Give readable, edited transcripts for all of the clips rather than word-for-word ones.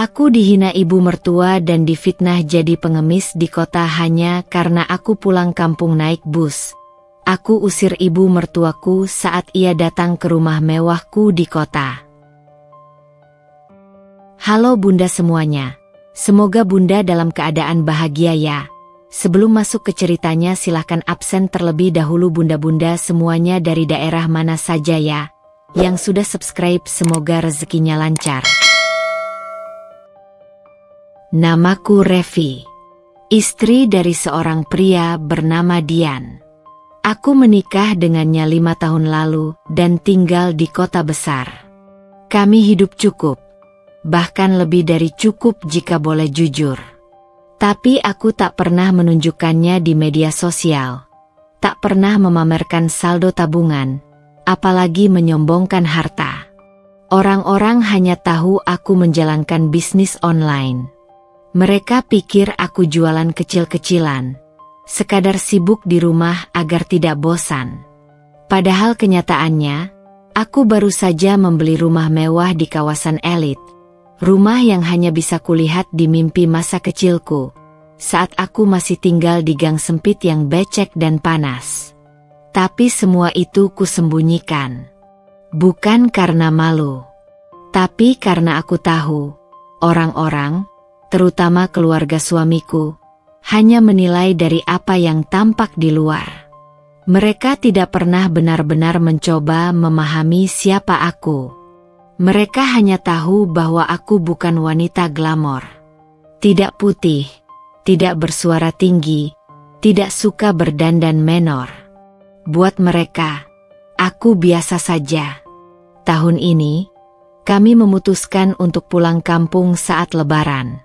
Aku dihina ibu mertua dan difitnah jadi pengemis di kota hanya karena aku pulang kampung naik bus. Aku usir ibu mertuaku saat ia datang ke rumah mewahku di kota. Halo bunda semuanya. Semoga bunda dalam keadaan bahagia ya. Sebelum masuk ke ceritanya silahkan absen terlebih dahulu bunda-bunda semuanya dari daerah mana saja ya. Yang sudah subscribe semoga rezekinya lancar. Namaku Revi. Istri dari seorang pria bernama Dian. Aku menikah dengannya 5 tahun lalu dan tinggal di kota besar. Kami hidup cukup. Bahkan lebih dari cukup jika boleh jujur. Tapi aku tak pernah menunjukkannya di media sosial. Tak pernah memamerkan saldo tabungan, apalagi menyombongkan harta. Orang-orang hanya tahu aku menjalankan bisnis online. Mereka pikir aku jualan kecil-kecilan, sekadar sibuk di rumah agar tidak bosan. Padahal kenyataannya, aku baru saja membeli rumah mewah di kawasan elit. Rumah yang hanya bisa kulihat di mimpi masa kecilku, saat aku masih tinggal di gang sempit yang becek dan panas. Tapi semua itu kusembunyikan. Bukan karena malu, tapi karena aku tahu, orang-orang, terutama keluarga suamiku, hanya menilai dari apa yang tampak di luar. Mereka tidak pernah benar-benar mencoba memahami siapa aku. Mereka hanya tahu bahwa aku bukan wanita glamor. Tidak putih, tidak bersuara tinggi, tidak suka berdandan menor. Buat mereka, aku biasa saja. Tahun ini, kami memutuskan untuk pulang kampung saat Lebaran.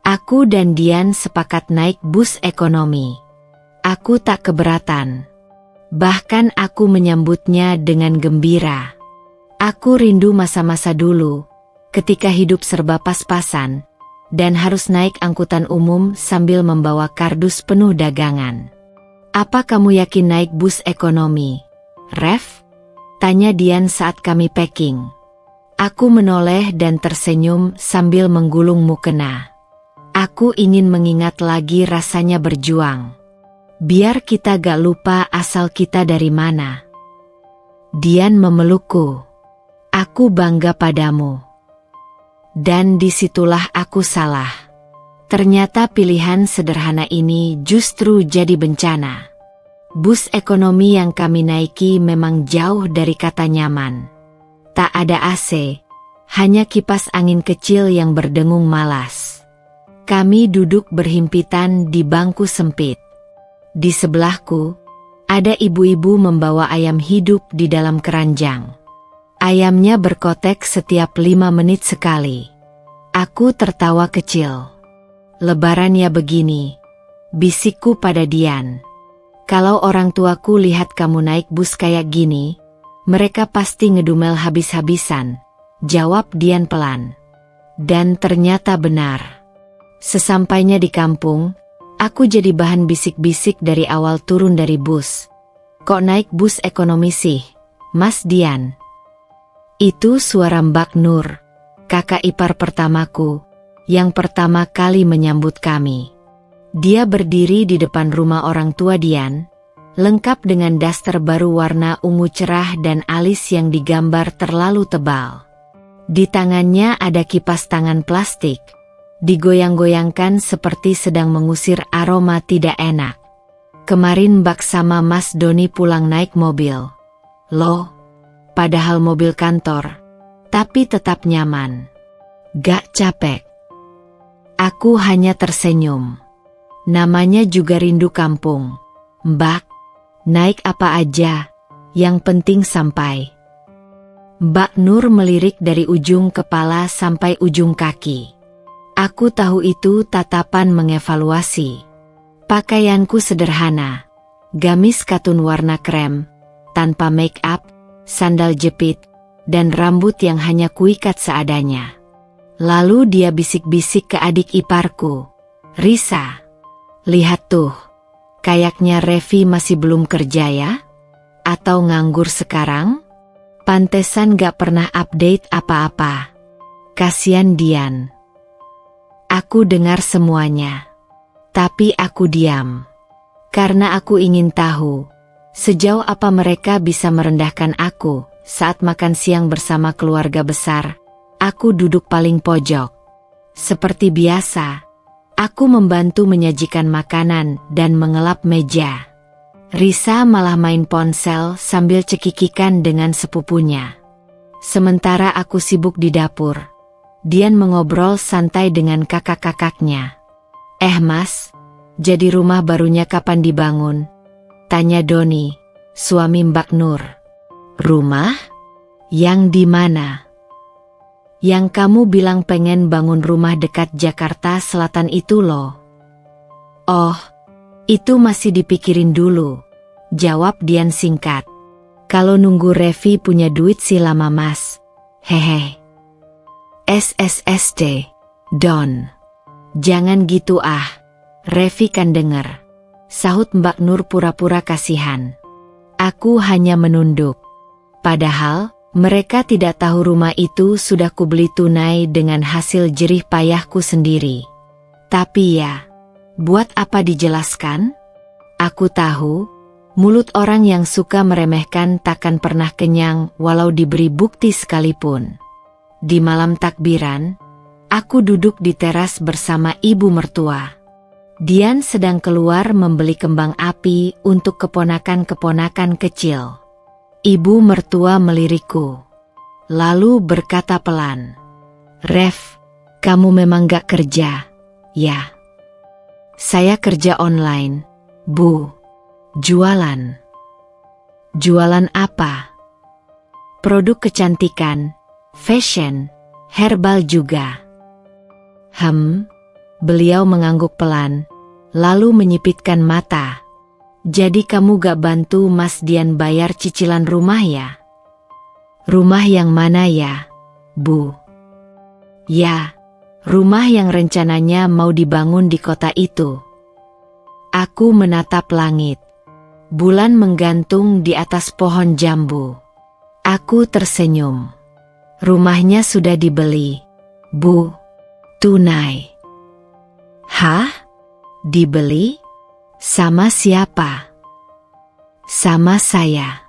Aku dan Dian sepakat naik bus ekonomi. Aku tak keberatan. Bahkan aku menyambutnya dengan gembira. Aku rindu masa-masa dulu, ketika hidup serba pas-pasan, dan harus naik angkutan umum sambil membawa kardus penuh dagangan. Apa kamu yakin naik bus ekonomi, Rev? Tanya Dian saat kami packing. Aku menoleh dan tersenyum sambil menggulung mukena. Aku ingin mengingat lagi rasanya berjuang. Biar kita gak lupa asal kita dari mana. Dian memelukku. Aku bangga padamu. Dan disitulah aku salah. Ternyata pilihan sederhana ini justru jadi bencana. Bus ekonomi yang kami naiki memang jauh dari kata nyaman. Tak ada AC, hanya kipas angin kecil yang berdengung malas. Kami duduk berhimpitan di bangku sempit. Di sebelahku, ada ibu-ibu membawa ayam hidup di dalam keranjang. Ayamnya berkotek setiap 5 menit sekali. Aku tertawa kecil. Lebaran ya begini, bisikku pada Dian. Kalau orang tuaku lihat kamu naik bus kayak gini, mereka pasti ngedumel habis-habisan, jawab Dian pelan. Dan ternyata benar. Sesampainya di kampung, aku jadi bahan bisik-bisik dari awal turun dari bus. Kok naik bus ekonomi sih, Mas Dian? Itu suara Mbak Nur, kakak ipar pertamaku, yang pertama kali menyambut kami. Dia berdiri di depan rumah orang tua Dian, lengkap dengan daster baru warna ungu cerah dan alis yang digambar terlalu tebal. Di tangannya ada kipas tangan plastik, digoyang-goyangkan seperti sedang mengusir aroma tidak enak. Kemarin Mbak sama Mas Doni pulang naik mobil. Loh, padahal mobil kantor, tapi tetap nyaman. Gak capek. Aku hanya tersenyum. Namanya juga rindu kampung. Mbak, naik apa aja, yang penting sampai. Mbak Nur melirik dari ujung kepala sampai ujung kaki. Aku tahu itu tatapan mengevaluasi. Pakaianku sederhana, gamis katun warna krem, tanpa make up, sandal jepit, dan rambut yang hanya kuikat seadanya. Lalu dia bisik-bisik ke adik iparku. Risa, lihat tuh, kayaknya Revi masih belum kerja ya? Atau nganggur sekarang? Pantesan gak pernah update apa-apa. Kasian Dian. Aku dengar semuanya. Tapi aku diam. Karena aku ingin tahu, sejauh apa mereka bisa merendahkan aku. Saat makan siang bersama keluarga besar, aku duduk paling pojok. Seperti biasa, aku membantu menyajikan makanan dan mengelap meja. Risa malah main ponsel sambil cekikikan dengan sepupunya. Sementara aku sibuk di dapur, Dian mengobrol santai dengan kakak-kakaknya. Mas, jadi rumah barunya kapan dibangun? Tanya Doni, suami Mbak Nur. Rumah? Yang di mana? Yang kamu bilang pengen bangun rumah dekat Jakarta Selatan itu loh. Oh, itu masih dipikirin dulu, jawab Dian singkat. Kalau nunggu Revi punya duit sih lama mas. Hehe. SSSD, Don. Jangan gitu ah, Revi kan denger. Sahut Mbak Nur pura-pura kasihan. Aku hanya menunduk. Padahal, mereka tidak tahu rumah itu sudah kubeli tunai dengan hasil jerih payahku sendiri. Tapi ya, buat apa dijelaskan? Aku tahu, mulut orang yang suka meremehkan takkan pernah kenyang walau diberi bukti sekalipun. Di malam takbiran, aku duduk di teras bersama ibu mertua. Dian sedang keluar membeli kembang api untuk keponakan-keponakan kecil. Ibu mertua melirikku, lalu berkata pelan, "Rev, kamu memang gak kerja, ya?" "Saya kerja online, Bu. Jualan." "Jualan apa?" "Produk kecantikan, fashion, herbal juga." Beliau mengangguk pelan, lalu menyipitkan mata. "Jadi kamu gak bantu Mas Dian bayar cicilan rumah ya?" "Rumah yang mana ya, Bu?" "Ya, rumah yang rencananya mau dibangun di kota itu." Aku menatap langit. Bulan menggantung di atas pohon jambu. Aku tersenyum. "Rumahnya sudah dibeli, Bu. Tunai." "Hah? Dibeli? Sama siapa?" "Sama saya."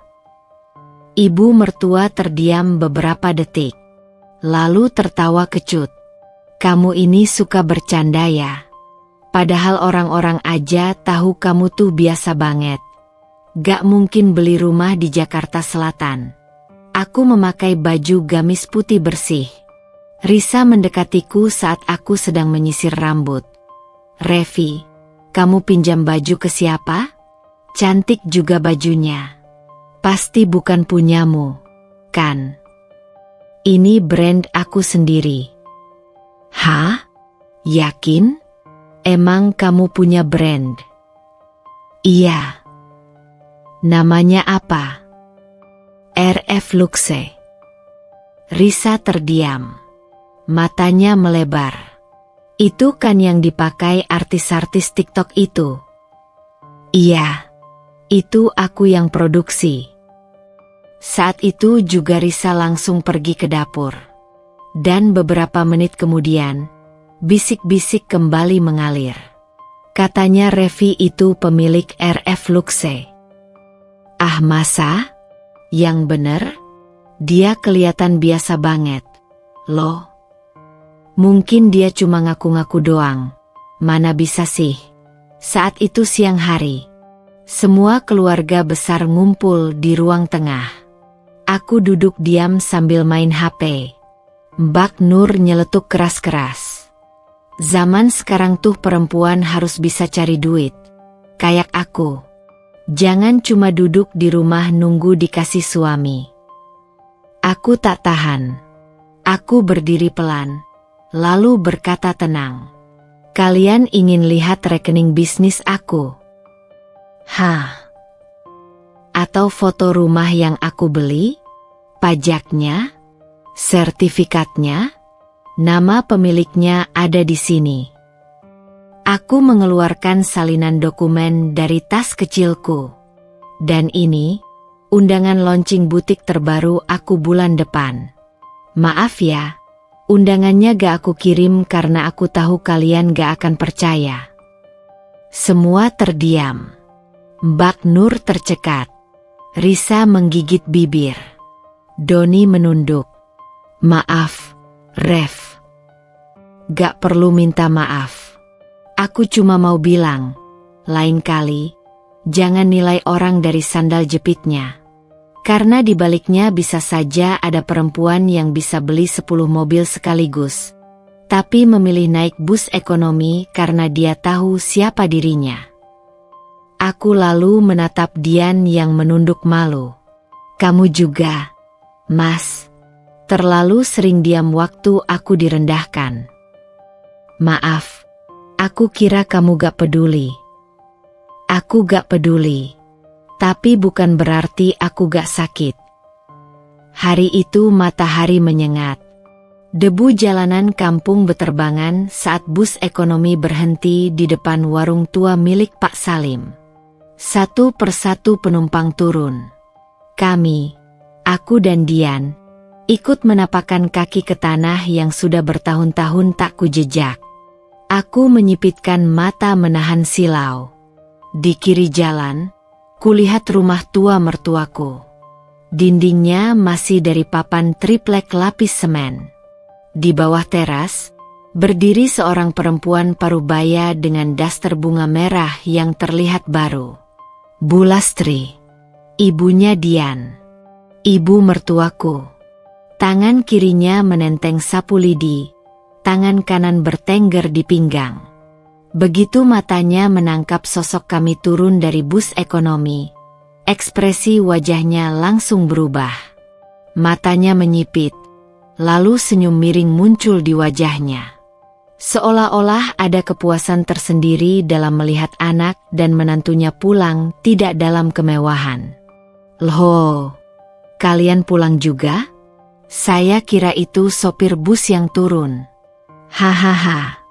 Ibu mertua terdiam beberapa detik, lalu tertawa kecut. "Kamu ini suka bercanda ya? Padahal orang-orang aja tahu kamu tuh biasa banget. Gak mungkin beli rumah di Jakarta Selatan." Aku memakai baju gamis putih bersih. Risa mendekatiku saat aku sedang menyisir rambut. "Revi, kamu pinjam baju ke siapa? Cantik juga bajunya. Pasti bukan punyamu, kan?" "Ini brand aku sendiri." "Hah? Yakin? Emang kamu punya brand?" "Iya." "Namanya apa?" "RF Luxe." Risa terdiam. Matanya melebar. "Itu kan yang dipakai artis-artis TikTok itu?" "Iya. Itu aku yang produksi." Saat itu juga Risa langsung pergi ke dapur. Dan beberapa menit kemudian, bisik-bisik kembali mengalir. Katanya Revi itu pemilik RF Luxe. "Ah masa? Yang bener? Dia kelihatan biasa banget loh." "Mungkin dia cuma ngaku-ngaku doang. Mana bisa sih." Saat itu siang hari. Semua keluarga besar ngumpul di ruang tengah. Aku duduk diam sambil main HP. Mbak Nur nyeletuk keras-keras. "Zaman sekarang tuh perempuan harus bisa cari duit. Kayak aku. Jangan cuma duduk di rumah nunggu dikasih suami." Aku tak tahan. Aku berdiri pelan, lalu berkata tenang. "Kalian ingin lihat rekening bisnis aku? Hah? Atau foto rumah yang aku beli? Pajaknya? Sertifikatnya? Nama pemiliknya ada di sini." Aku mengeluarkan salinan dokumen dari tas kecilku. "Dan ini, undangan launching butik terbaru aku bulan depan. Maaf ya, Undangannya gak aku kirim karena aku tahu kalian gak akan percaya. Semua terdiam. Mbak Nur tercekat. Risa menggigit bibir. Doni menunduk. Maaf, Ref. Gak perlu minta maaf. Aku cuma mau bilang, lain kali, jangan nilai orang dari sandal jepitnya. Karena di baliknya bisa saja ada perempuan yang bisa beli 10 mobil sekaligus, tapi memilih naik bus ekonomi karena dia tahu siapa dirinya. Aku lalu menatap Dian yang menunduk malu. Kamu juga, Mas. Terlalu sering diam waktu aku direndahkan. Maaf, aku kira kamu gak peduli. Aku gak peduli. Tapi bukan berarti aku gak sakit. Hari itu matahari menyengat. Debu jalanan kampung beterbangan saat bus ekonomi berhenti di depan warung tua milik Pak Salim. Satu persatu penumpang turun. Kami, aku dan Dian, ikut menapakkan kaki ke tanah yang sudah bertahun-tahun tak kujejak. Aku menyipitkan mata menahan silau. Di kiri jalan, kulihat rumah tua mertuaku. Dindingnya masih dari papan triplek lapis semen. Di bawah teras, berdiri seorang perempuan parubaya dengan daster bunga merah yang terlihat baru. Bu Lastri, ibunya Dian. Ibu mertuaku. Tangan kirinya menenteng sapu lidi, tangan kanan bertengger di pinggang. Begitu matanya menangkap sosok kami turun dari bus ekonomi, ekspresi wajahnya langsung berubah. Matanya menyipit, lalu senyum miring muncul di wajahnya. Seolah-olah ada kepuasan tersendiri dalam melihat anak dan menantunya pulang tidak dalam kemewahan. Loh, kalian pulang juga? Saya kira itu sopir bus yang turun. Hahaha.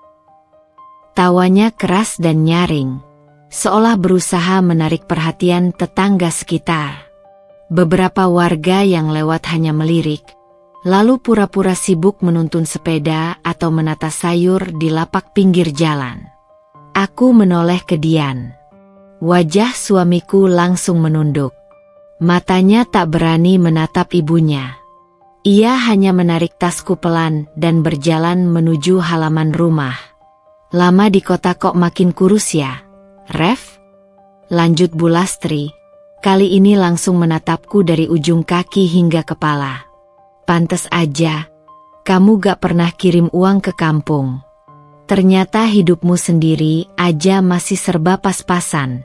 Tawanya keras dan nyaring, seolah berusaha menarik perhatian tetangga sekitar. Beberapa warga yang lewat hanya melirik, lalu pura-pura sibuk menuntun sepeda atau menata sayur di lapak pinggir jalan. Aku menoleh ke Dian. Wajah suamiku langsung menunduk. Matanya tak berani menatap ibunya. Ia hanya menarik tasku pelan dan berjalan menuju halaman rumah. Lama di kota kok makin kurus ya, Ref? Lanjut Bu Lastri, kali ini langsung menatapku dari ujung kaki hingga kepala. Pantes aja, kamu gak pernah kirim uang ke kampung. Ternyata hidupmu sendiri aja masih serba pas-pasan.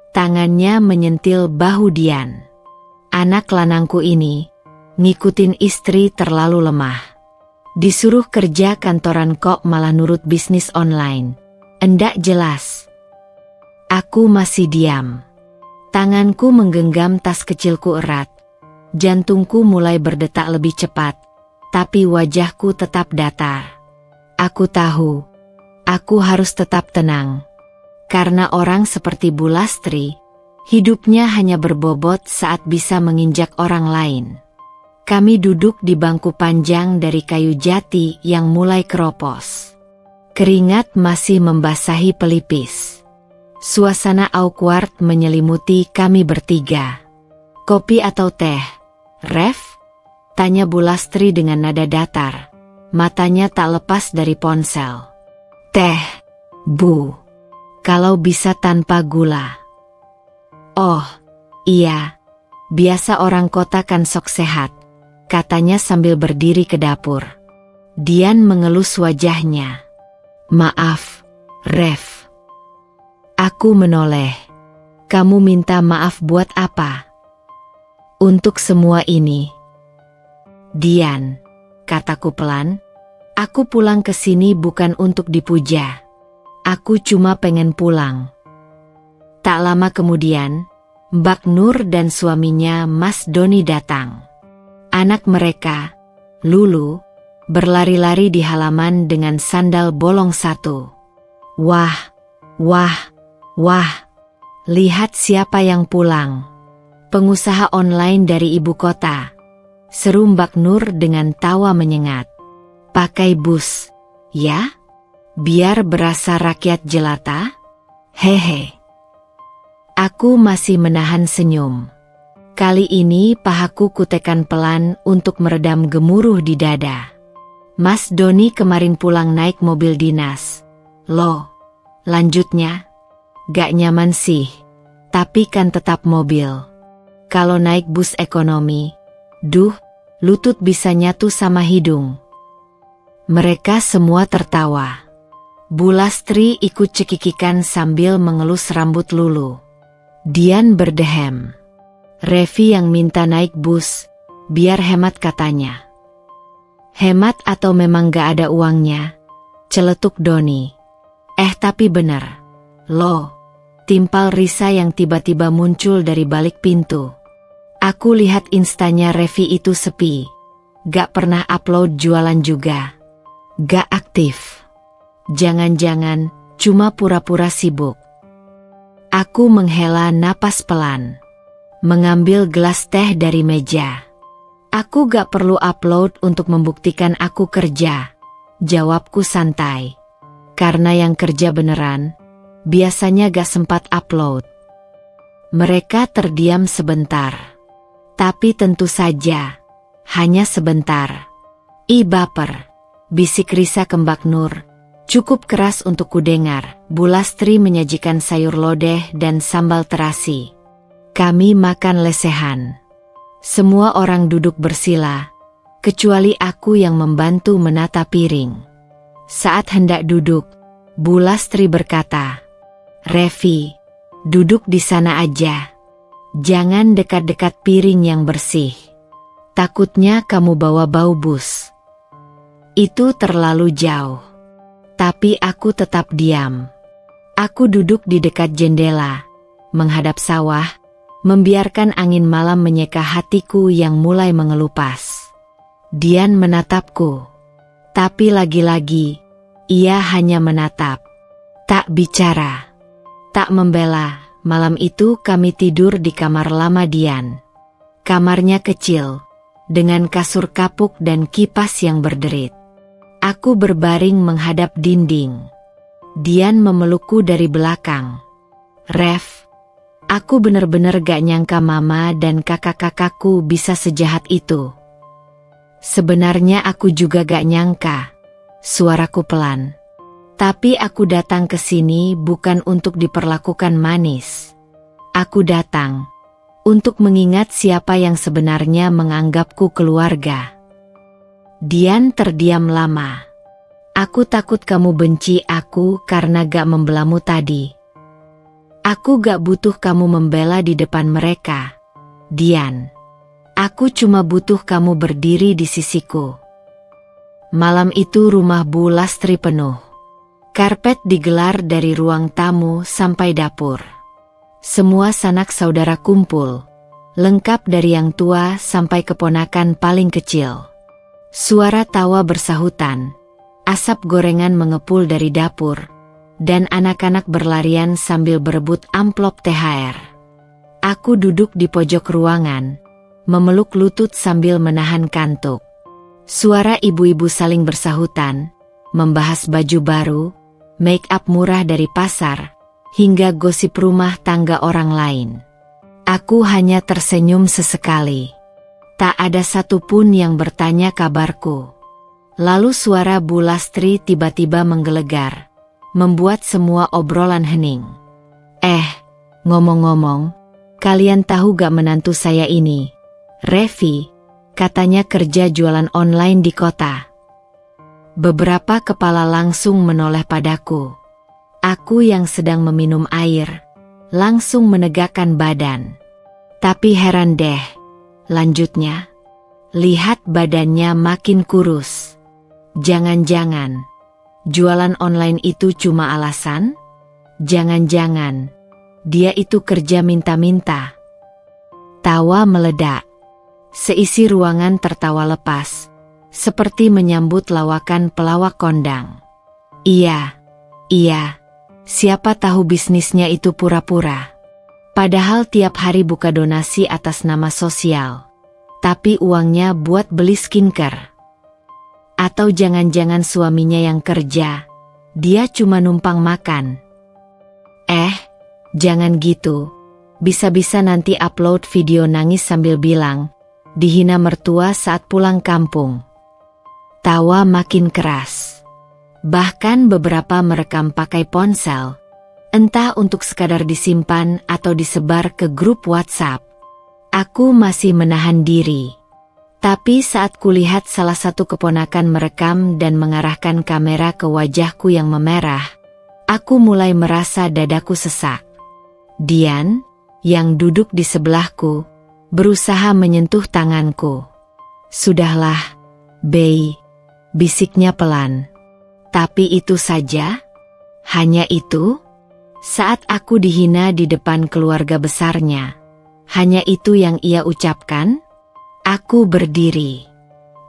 Tangannya menyentil bahu Dian. Anak lanangku ini, ngikutin istri terlalu lemah. Disuruh kerja kantoran kok malah nurut bisnis online. Endak jelas. Aku masih diam. Tanganku menggenggam tas kecilku erat. Jantungku mulai berdetak lebih cepat, tapi wajahku tetap datar. Aku tahu, aku harus tetap tenang. Karena orang seperti Bu Lastri, hidupnya hanya berbobot saat bisa menginjak orang lain. Kami duduk di bangku panjang dari kayu jati yang mulai keropos. Keringat masih membasahi pelipis. Suasana awkward menyelimuti kami bertiga. Kopi atau teh, Ref? Tanya Bu Lastri dengan nada datar. Matanya tak lepas dari ponsel. Teh, Bu. Kalau bisa tanpa gula. Oh, iya. Biasa orang kota kan sok sehat. Katanya sambil berdiri ke dapur. Dian mengelus wajahnya. Maaf, Ref. Aku menoleh. Kamu minta maaf buat apa? Untuk semua ini. Dian, kataku pelan, aku pulang ke sini bukan untuk dipuja. Aku cuma pengen pulang. Tak lama kemudian, Mbak Nur dan suaminya Mas Doni datang. Anak mereka, Lulu, berlari-lari di halaman dengan sandal bolong satu. Wah, wah, wah, lihat siapa yang pulang. Pengusaha online dari ibu kota. Seru Mbak Nur dengan tawa menyengat. Pakai bus, ya? Biar berasa rakyat jelata? Hehe. Aku masih menahan senyum. Kali ini pahaku kutekan pelan untuk meredam gemuruh di dada. Mas Doni kemarin pulang naik mobil dinas. Loh, lanjutnya? Gak nyaman sih, tapi kan tetap mobil. Kalau naik bus ekonomi, lutut bisa nyatu sama hidung. Mereka semua tertawa. Bu Lastri ikut cekikikan sambil mengelus rambut Lulu. Dian berdehem. Revi yang minta naik bus, biar hemat katanya. Hemat atau memang gak ada uangnya? Celetuk Doni. Tapi bener. Loh, timpal Risa yang tiba-tiba muncul dari balik pintu. Aku lihat instanya Revi itu sepi. Gak pernah upload jualan juga. Gak aktif. Jangan-jangan cuma pura-pura sibuk. Aku menghela napas pelan. Mengambil gelas teh dari meja. Aku gak perlu upload untuk membuktikan aku kerja. Jawabku santai. Karena yang kerja beneran, biasanya gak sempat upload. Mereka terdiam sebentar. Tapi tentu saja, hanya sebentar. Baper, bisik Risa ke Mbak Nur. Cukup keras untuk kudengar. Bu Lastri menyajikan sayur lodeh dan sambal terasi. Kami makan lesehan. Semua orang duduk bersila, kecuali aku yang membantu menata piring. Saat hendak duduk, Bu Lastri berkata, Revi, duduk di sana aja. Jangan dekat-dekat piring yang bersih. Takutnya kamu bawa bau bus. Itu terlalu jauh. Tapi aku tetap diam. Aku duduk di dekat jendela, menghadap sawah, membiarkan angin malam menyeka hatiku yang mulai mengelupas. Dian menatapku. Tapi lagi-lagi, ia hanya menatap. Tak bicara. Tak membela. Malam itu kami tidur di kamar lama Dian. Kamarnya kecil, dengan kasur kapuk dan kipas yang berderit. Aku berbaring menghadap dinding. Dian memelukku dari belakang. Rev, aku bener-bener gak nyangka mama dan kakak-kakakku bisa sejahat itu. Sebenarnya aku juga gak nyangka. Suaraku pelan. Tapi aku datang ke sini bukan untuk diperlakukan manis. Aku datang untuk mengingat siapa yang sebenarnya menganggapku keluarga. Dian terdiam lama. Aku takut kamu benci aku karena gak membelamu tadi. Aku gak butuh kamu membela di depan mereka, Dian. Aku cuma butuh kamu berdiri di sisiku. Malam itu rumah Bu Lastri penuh. Karpet digelar dari ruang tamu sampai dapur. Semua sanak saudara kumpul, lengkap dari yang tua sampai keponakan paling kecil. Suara tawa bersahutan, asap gorengan mengepul dari dapur, dan anak-anak berlarian sambil berebut amplop THR. Aku duduk di pojok ruangan, memeluk lutut sambil menahan kantuk. Suara ibu-ibu saling bersahutan, membahas baju baru, make up murah dari pasar, hingga gosip rumah tangga orang lain. Aku hanya tersenyum sesekali. Tak ada satupun yang bertanya kabarku. Lalu suara Bu Lastri tiba-tiba menggelegar, membuat semua obrolan hening. Ngomong-ngomong, kalian tahu gak menantu saya ini? Revi, katanya kerja jualan online di kota. Beberapa kepala langsung menoleh padaku. Aku yang sedang meminum air, langsung menegakkan badan. Tapi heran deh, lanjutnya. Lihat badannya makin kurus. Jangan-jangan, jualan online itu cuma alasan? Jangan-jangan, dia itu kerja minta-minta. Tawa meledak. Seisi ruangan tertawa lepas, seperti menyambut lawakan pelawak kondang. Iya, siapa tahu bisnisnya itu pura-pura. Padahal tiap hari buka donasi atas nama sosial. Tapi uangnya buat beli skincare. Atau jangan-jangan suaminya yang kerja, dia cuma numpang makan. Jangan gitu. Bisa-bisa nanti upload video nangis sambil bilang, dihina mertua saat pulang kampung. Tawa makin keras. Bahkan beberapa merekam pakai ponsel, entah untuk sekadar disimpan atau disebar ke grup WhatsApp. Aku masih menahan diri. Tapi saat kulihat salah satu keponakan merekam dan mengarahkan kamera ke wajahku yang memerah, aku mulai merasa dadaku sesak. Dian, yang duduk di sebelahku, berusaha menyentuh tanganku. "Sudahlah, Bei," bisiknya pelan. "Tapi itu saja? Hanya itu?" Saat aku dihina di depan keluarga besarnya, hanya itu yang ia ucapkan? Aku berdiri.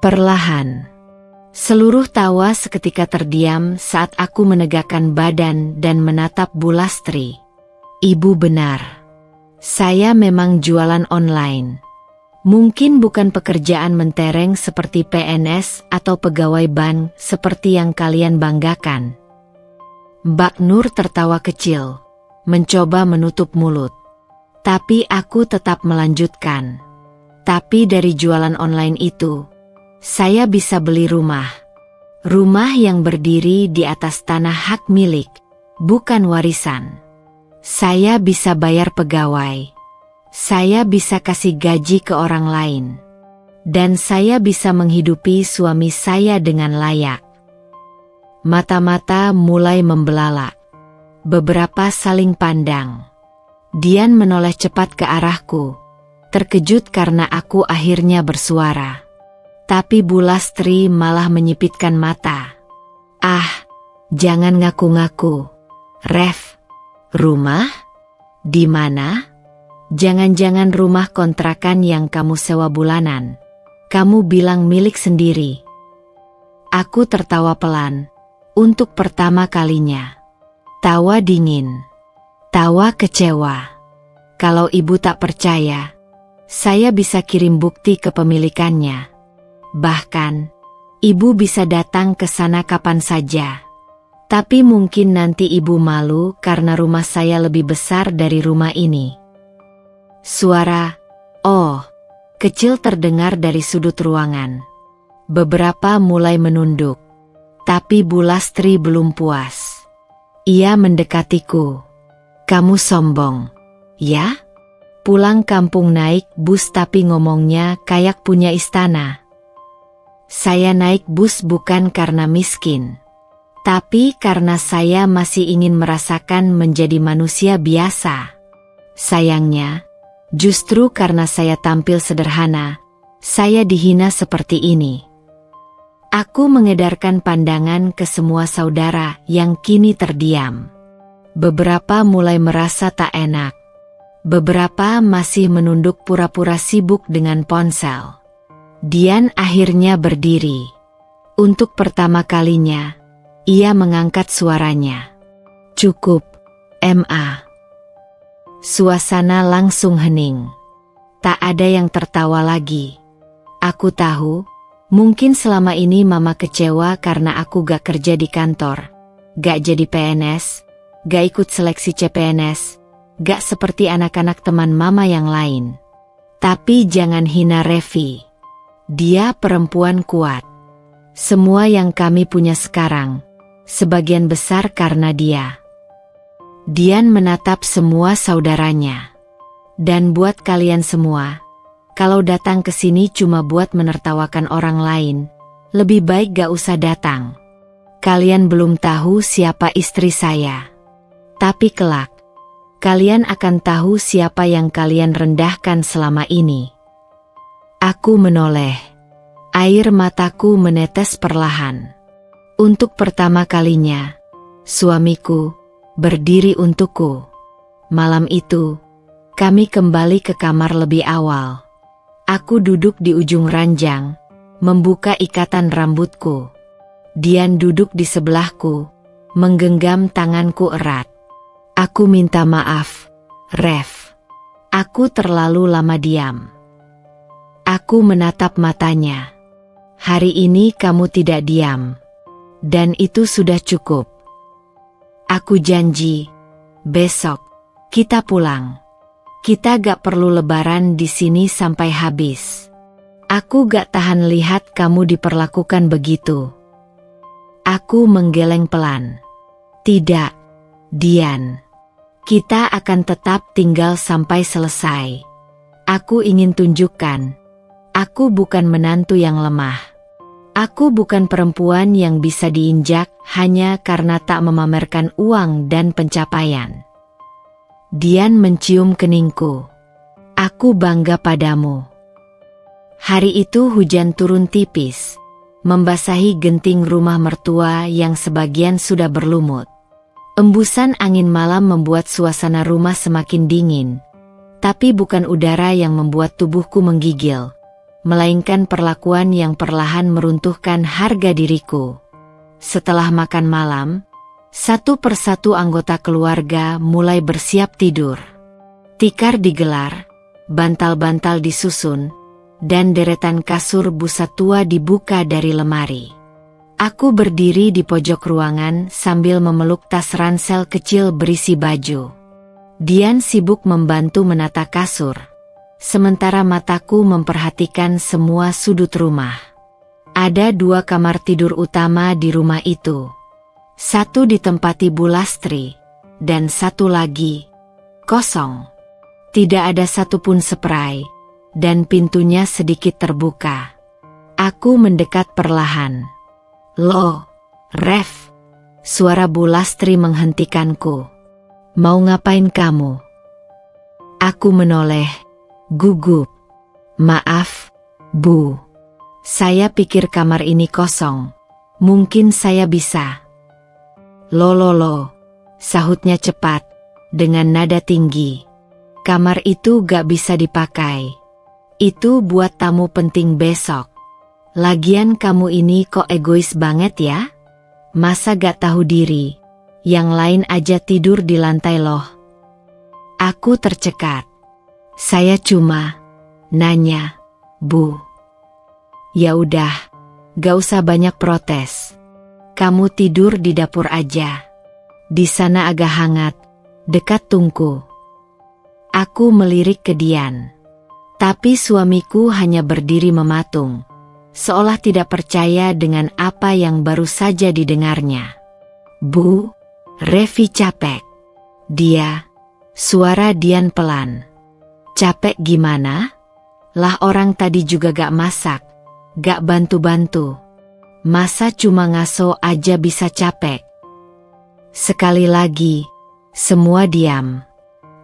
Perlahan. Seluruh tawa seketika terdiam saat aku menegakkan badan dan menatap Bu Lastri. Ibu benar. Saya memang jualan online. Mungkin bukan pekerjaan mentereng seperti PNS atau pegawai bank seperti yang kalian banggakan. Mbak Nur tertawa kecil, mencoba menutup mulut. Tapi aku tetap melanjutkan. Tapi dari jualan online itu, saya bisa beli rumah. Rumah yang berdiri di atas tanah hak milik, bukan warisan. Saya bisa bayar pegawai. Saya bisa kasih gaji ke orang lain. Dan saya bisa menghidupi suami saya dengan layak. Mata-mata mulai membelalak. Beberapa saling pandang. Dian menoleh cepat ke arahku, terkejut karena aku akhirnya bersuara. Tapi Bu Lastri malah menyipitkan mata. Jangan ngaku-ngaku. Ref, rumah? Di mana? Jangan-jangan rumah kontrakan yang kamu sewa bulanan. Kamu bilang milik sendiri. Aku tertawa pelan. Untuk pertama kalinya. Tawa dingin. Tawa kecewa. Kalau ibu tak percaya, saya bisa kirim bukti kepemilikannya. Bahkan, ibu bisa datang ke sana kapan saja. Tapi mungkin nanti ibu malu karena rumah saya lebih besar dari rumah ini. Suara, kecil terdengar dari sudut ruangan. Beberapa mulai menunduk. Tapi Bu Lastri belum puas. Ia mendekatiku. Kamu sombong, ya? Pulang kampung naik bus tapi ngomongnya kayak punya istana. Saya naik bus bukan karena miskin. Tapi karena saya masih ingin merasakan menjadi manusia biasa. Sayangnya, justru karena saya tampil sederhana, saya dihina seperti ini. Aku mengedarkan pandangan ke semua saudara yang kini terdiam. Beberapa mulai merasa tak enak. Beberapa masih menunduk pura-pura sibuk dengan ponsel. Dian akhirnya berdiri. Untuk pertama kalinya, ia mengangkat suaranya. Cukup, Ma. Suasana langsung hening. Tak ada yang tertawa lagi. Aku tahu, mungkin selama ini mama kecewa karena aku gak kerja di kantor, gak jadi PNS, gak ikut seleksi CPNS, gak seperti anak-anak teman mama yang lain. Tapi jangan hina Revi. Dia perempuan kuat. Semua yang kami punya sekarang, sebagian besar karena dia. Dian menatap semua saudaranya. Dan buat kalian semua, kalau datang ke sini cuma buat menertawakan orang lain, lebih baik gak usah datang. Kalian belum tahu siapa istri saya. Tapi kelak, kalian akan tahu siapa yang kalian rendahkan selama ini. Aku menoleh. Air mataku menetes perlahan. Untuk pertama kalinya, suamiku berdiri untukku. Malam itu, kami kembali ke kamar lebih awal. Aku duduk di ujung ranjang, membuka ikatan rambutku. Dian duduk di sebelahku, menggenggam tanganku erat. Aku minta maaf, Rev. Aku terlalu lama diam. Aku menatap matanya. Hari ini kamu tidak diam. Dan itu sudah cukup. Aku janji, besok kita pulang. Kita gak perlu lebaran di sini sampai habis. Aku gak tahan lihat kamu diperlakukan begitu. Aku menggeleng pelan. Tidak, Dian. Kita akan tetap tinggal sampai selesai. Aku ingin tunjukkan. Aku bukan menantu yang lemah. Aku bukan perempuan yang bisa diinjak hanya karena tak memamerkan uang dan pencapaian. Dian mencium keningku. Aku bangga padamu. Hari itu hujan turun tipis, membasahi genting rumah mertua yang sebagian sudah berlumut. Embusan angin malam membuat suasana rumah semakin dingin, tapi bukan udara yang membuat tubuhku menggigil, melainkan perlakuan yang perlahan meruntuhkan harga diriku. Setelah makan malam, satu persatu anggota keluarga mulai bersiap tidur. Tikar digelar, bantal-bantal disusun, dan deretan kasur busa tua dibuka dari lemari. Aku berdiri di pojok ruangan sambil memeluk tas ransel kecil berisi baju. Dian sibuk membantu menata kasur, sementara mataku memperhatikan semua sudut rumah. Ada 2 kamar tidur utama di rumah itu. Satu ditempati Bu Lastri, dan satu lagi kosong. Tidak ada satupun spray, dan pintunya sedikit terbuka. Aku mendekat perlahan. Loh, Ref. Suara Bu Lastri menghentikanku. Mau ngapain kamu? Aku menoleh, gugup. Maaf, Bu. Saya pikir kamar ini kosong. Mungkin saya bisa. Lo, sahutnya cepat, dengan nada tinggi. Kamar itu gak bisa dipakai. Itu buat tamu penting besok. Lagian kamu ini kok egois banget ya? Masa gak tahu diri? Yang lain aja tidur di lantai loh. Aku tercekat. Saya cuma nanya, Bu. Ya udah, gak usah banyak protes. Kamu tidur di dapur aja. Di sana agak hangat, dekat tungku. Aku melirik ke Dian. Tapi suamiku hanya berdiri mematung, seolah tidak percaya dengan apa yang baru saja didengarnya. Bu, Revi capek. Suara Dian pelan. Capek gimana? Lah orang tadi juga gak masak, gak bantu-bantu. Masa cuma ngaso aja bisa capek? Sekali lagi, semua diam.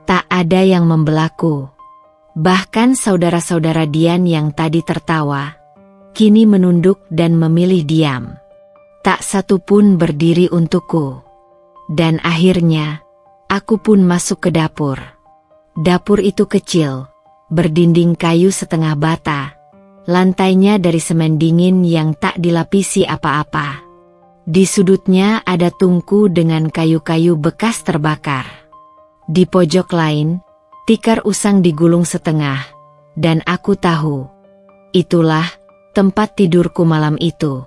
Tak ada yang membelaku. Bahkan saudara-saudara Dian yang tadi tertawa, kini menunduk dan memilih diam. Tak satu pun berdiri untukku. Dan akhirnya, aku pun masuk ke dapur. Dapur itu kecil, berdinding kayu setengah bata. Lantainya dari semen dingin yang tak dilapisi apa-apa. Di sudutnya ada tungku dengan kayu-kayu bekas terbakar. Di pojok lain, tikar usang digulung setengah, dan aku tahu. Itulah tempat tidurku malam itu.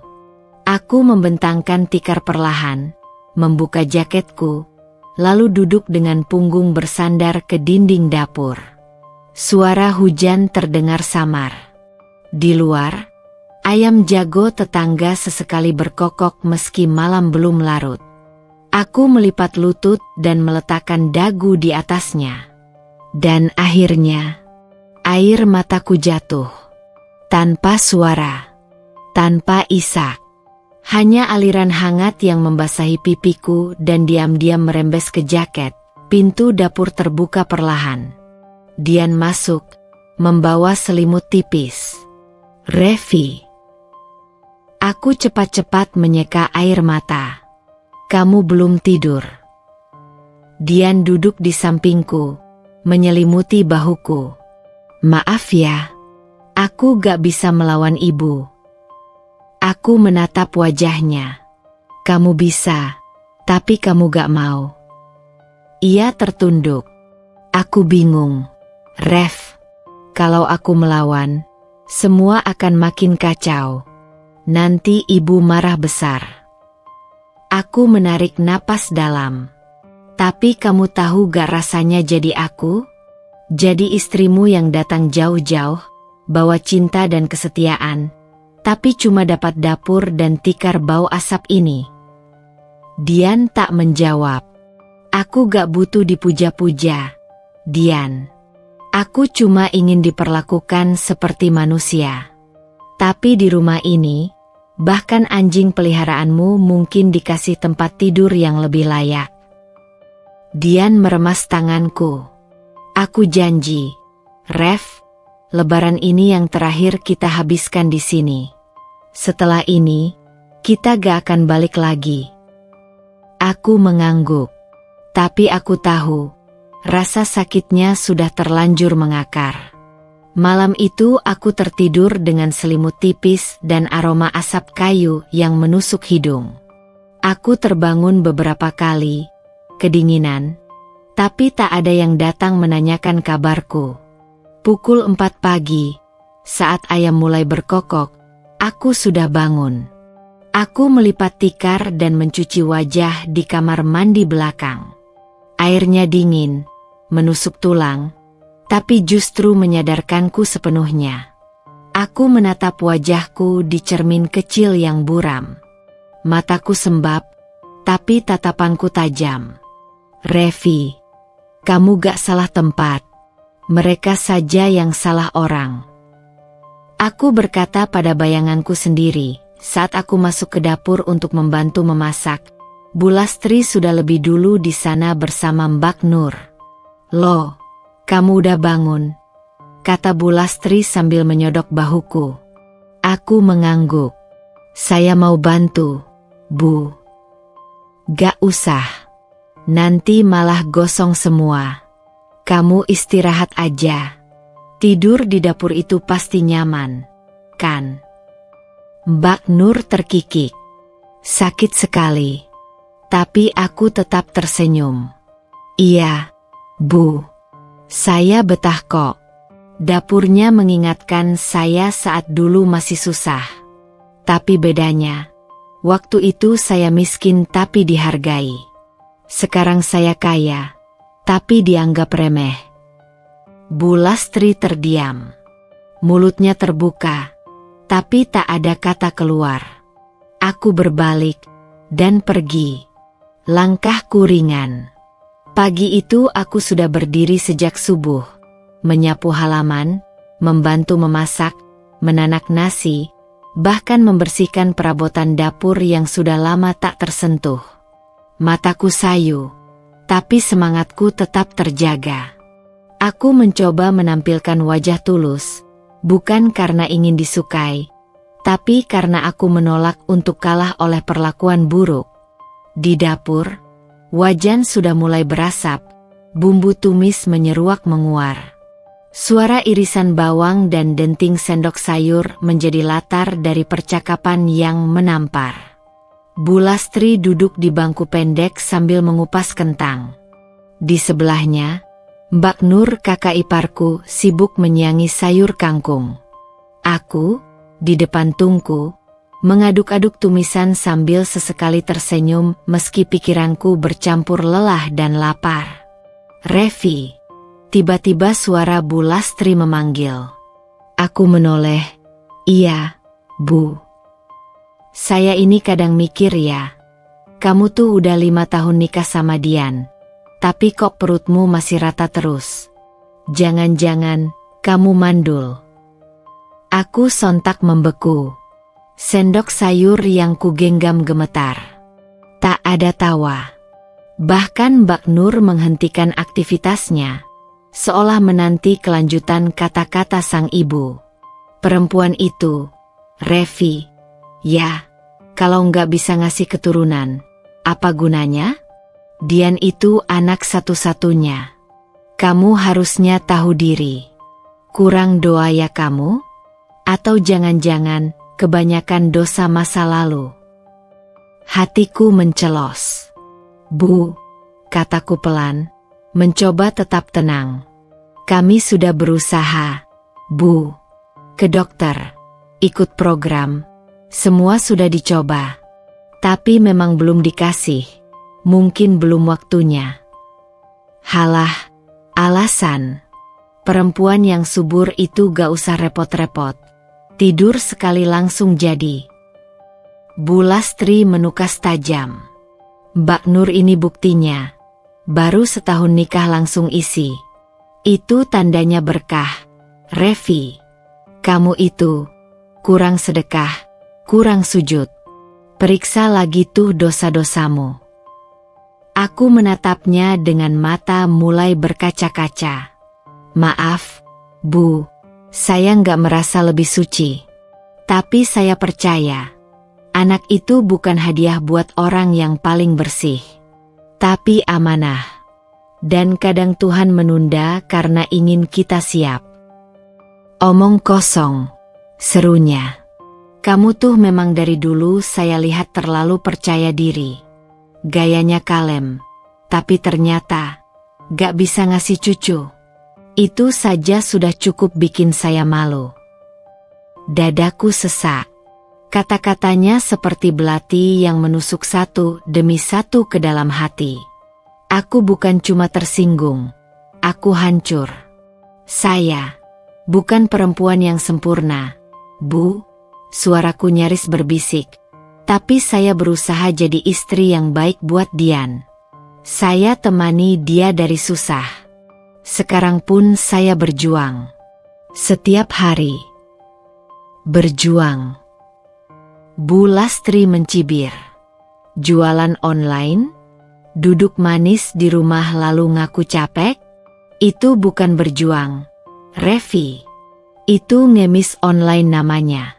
Aku membentangkan tikar perlahan, membuka jaketku, lalu duduk dengan punggung bersandar ke dinding dapur. Suara hujan terdengar samar. Di luar, ayam jago tetangga sesekali berkokok meski malam belum larut. Aku melipat lutut dan meletakkan dagu di atasnya. Dan akhirnya, air mataku jatuh. Tanpa suara, tanpa isak. Hanya aliran hangat yang membasahi pipiku dan diam-diam merembes ke jaket. Pintu dapur terbuka perlahan. Dian masuk, membawa selimut tipis. Revi. Aku cepat-cepat menyeka air mata. Kamu belum tidur. Dian duduk di sampingku, menyelimuti bahuku. Maaf ya, aku gak bisa melawan ibu. Aku menatap wajahnya. Kamu bisa, tapi kamu gak mau. Ia tertunduk. Aku bingung. Ref, kalau aku melawan, semua akan makin kacau. nanti ibu marah besar. Aku menarik napas dalam. Tapi kamu tahu gak rasanya jadi aku? Jadi istrimu yang datang jauh-jauh, bawa cinta dan kesetiaan, tapi cuma dapat dapur dan tikar bau asap ini. Dian tak menjawab. Aku gak butuh dipuja-puja, Dian. Aku cuma ingin diperlakukan seperti manusia. Tapi di rumah ini, bahkan anjing peliharaanmu mungkin dikasih tempat tidur yang lebih layak. Dian meremas tanganku. Aku janji, Ref, Lebaran ini yang terakhir kita habiskan di sini. Setelah ini, kita gak akan balik lagi. Aku mengangguk. Tapi aku tahu, rasa sakitnya sudah terlanjur mengakar. Malam itu aku tertidur dengan selimut tipis dan aroma asap kayu yang menusuk hidung. Aku terbangun beberapa kali, kedinginan, tapi tak ada yang datang menanyakan kabarku. Pukul 4 pagi, saat ayam mulai berkokok, aku sudah bangun. Aku melipat tikar dan mencuci wajah di kamar mandi belakang. Airnya dingin, menusuk tulang, tapi justru menyadarkanku sepenuhnya. Aku menatap wajahku di cermin kecil yang buram. Mataku sembab, tapi tatapanku tajam. Revi, kamu gak salah tempat. Mereka saja yang salah orang. Aku berkata pada bayanganku sendiri, saat aku masuk ke dapur untuk membantu memasak. Bu Lastri sudah lebih dulu di sana bersama Mbak Nur. Loh, kamu udah bangun? Kata Bu Lastri sambil menyodok bahuku. Aku mengangguk. Saya mau bantu, Bu. Gak usah. Nanti malah gosong semua. Kamu istirahat aja. Tidur di dapur itu pasti nyaman, kan? Mbak Nur terkikik. Sakit sekali. Tapi aku tetap tersenyum. Iya, Bu. Saya betah kok. Dapurnya mengingatkan saya saat dulu masih susah. Tapi bedanya, waktu itu saya miskin tapi dihargai. Sekarang saya kaya, tapi dianggap remeh. Bu Lastri terdiam. Mulutnya terbuka, tapi tak ada kata keluar. Aku berbalik dan pergi. Langkahku ringan. Pagi itu aku sudah berdiri sejak subuh, menyapu halaman, membantu memasak, menanak nasi, bahkan membersihkan perabotan dapur yang sudah lama tak tersentuh. Mataku sayu, tapi semangatku tetap terjaga. Aku mencoba menampilkan wajah tulus, bukan karena ingin disukai, tapi karena aku menolak untuk kalah oleh perlakuan buruk. Di dapur, wajan sudah mulai berasap, bumbu tumis menyeruak menguar. Suara irisan bawang dan denting sendok sayur menjadi latar dari percakapan yang menampar. Bu Lastri duduk di bangku pendek sambil mengupas kentang. Di sebelahnya, Mbak Nur kakak iparku sibuk menyiangi sayur kangkung. Aku, di depan tungku, mengaduk-aduk tumisan sambil sesekali tersenyum meski pikiranku bercampur lelah dan lapar. Revi, tiba-tiba suara Bu Lastri memanggil. Aku menoleh. Iya, Bu. Saya ini kadang mikir ya. Kamu tuh udah 5 tahun nikah sama Dian. Tapi kok perutmu masih rata terus? Jangan-jangan kamu mandul. Aku sontak membeku. Sendok sayur yang kugenggam gemetar. Tak ada tawa. Bahkan Mbak Nur menghentikan aktivitasnya, seolah menanti kelanjutan kata-kata sang ibu. Perempuan itu, Revi, ya, kalau nggak bisa ngasih keturunan, apa gunanya? Dian itu anak satu-satunya. Kamu harusnya tahu diri. Kurang doa ya kamu? Atau jangan-jangan kebanyakan dosa masa lalu? Hatiku mencelos. Bu, kataku pelan, mencoba tetap tenang. Kami sudah berusaha, Bu. Ke dokter, ikut program, Semua sudah dicoba. Tapi memang belum dikasih. Mungkin belum waktunya. Halah, alasan. Perempuan yang subur itu gak usah repot-repot. Tidur sekali langsung jadi. Bu Lastri menukas tajam. Mbak Nur ini buktinya. Baru setahun nikah langsung isi. Itu tandanya berkah. Revi, kamu itu kurang sedekah, kurang sujud. Periksa lagi tuh dosa-dosamu. Aku menatapnya dengan mata mulai berkaca-kaca. Maaf, Bu, saya nggak merasa lebih suci. Tapi saya percaya, anak itu bukan hadiah buat orang yang paling bersih. Tapi amanah. Dan kadang Tuhan menunda karena ingin kita siap. Omong kosong, serunya. Kamu tuh memang dari dulu saya lihat terlalu percaya diri. Gayanya kalem, tapi ternyata gak bisa ngasih cucu. Itu saja sudah cukup bikin saya malu. Dadaku sesak. Kata-katanya seperti belati yang menusuk satu demi satu ke dalam hati. Aku bukan cuma tersinggung, aku hancur. Saya bukan perempuan yang sempurna, Bu. Suaraku nyaris berbisik. Tapi saya berusaha jadi istri yang baik buat Dian. Saya temani dia dari susah. Sekarang pun saya berjuang. Setiap hari. Berjuang. Bu Lastri mencibir. Jualan online? Duduk manis di rumah lalu ngaku capek? Itu bukan berjuang. Revi. Itu ngemis online namanya.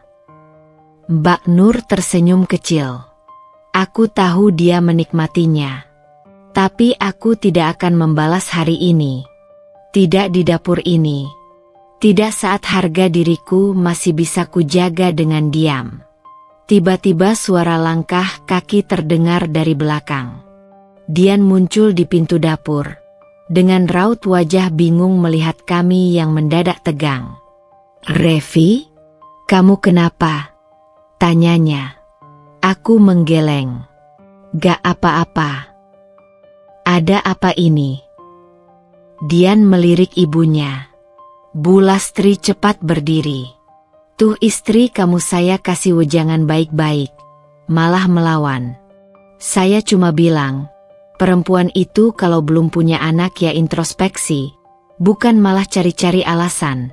Mbak Nur tersenyum kecil. Aku tahu dia menikmatinya. Tapi aku tidak akan membalas hari ini. Tidak di dapur ini. Tidak saat harga diriku masih bisa kujaga dengan diam. Tiba-tiba suara langkah kaki terdengar dari belakang. Dian muncul di pintu dapur. Dengan raut wajah bingung melihat kami yang mendadak tegang. Revi, kamu kenapa? Tanyanya. Aku menggeleng. Gak apa-apa. Ada apa ini? Dian melirik ibunya. Bu Lastri cepat berdiri. Tuh istri kamu saya kasih wejangan baik-baik. Malah melawan. Saya cuma bilang, perempuan itu kalau belum punya anak ya introspeksi. Bukan malah cari-cari alasan.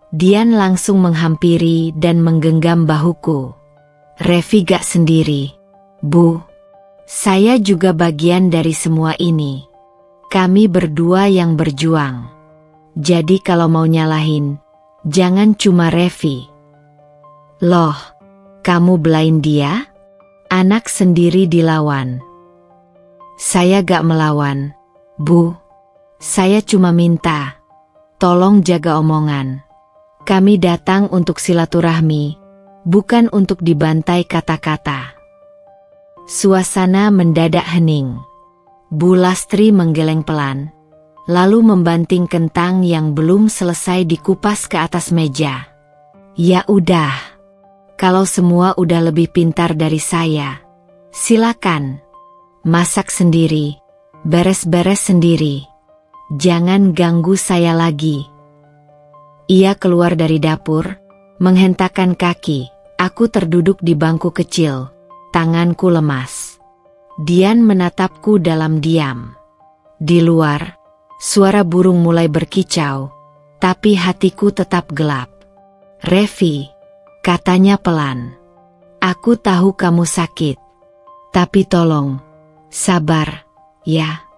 Dian langsung menghampiri dan menggenggam bahuku. Revi gak sendiri. Bu, saya juga bagian dari semua ini. Kami berdua yang berjuang. Jadi kalau mau nyalahin, jangan cuma Revi. Loh, kamu belain dia? Anak sendiri dilawan. Saya gak melawan, Bu. Saya cuma minta, tolong jaga omongan. Kami datang untuk silaturahmi, bukan untuk dibantai kata-kata. Suasana mendadak hening. Bu Lastri menggeleng pelan, lalu membanting kentang yang belum selesai dikupas ke atas meja. Ya udah, kalau semua udah lebih pintar dari saya, silakan. Masak sendiri, beres-beres sendiri. Jangan ganggu saya lagi. Ia keluar dari dapur, menghentakkan kaki. Aku terduduk di bangku kecil, tanganku lemas. Dian menatapku dalam diam. Di luar, suara burung mulai berkicau, tapi hatiku tetap gelap. Revi, katanya pelan. Aku tahu kamu sakit. Tapi tolong, sabar, ya.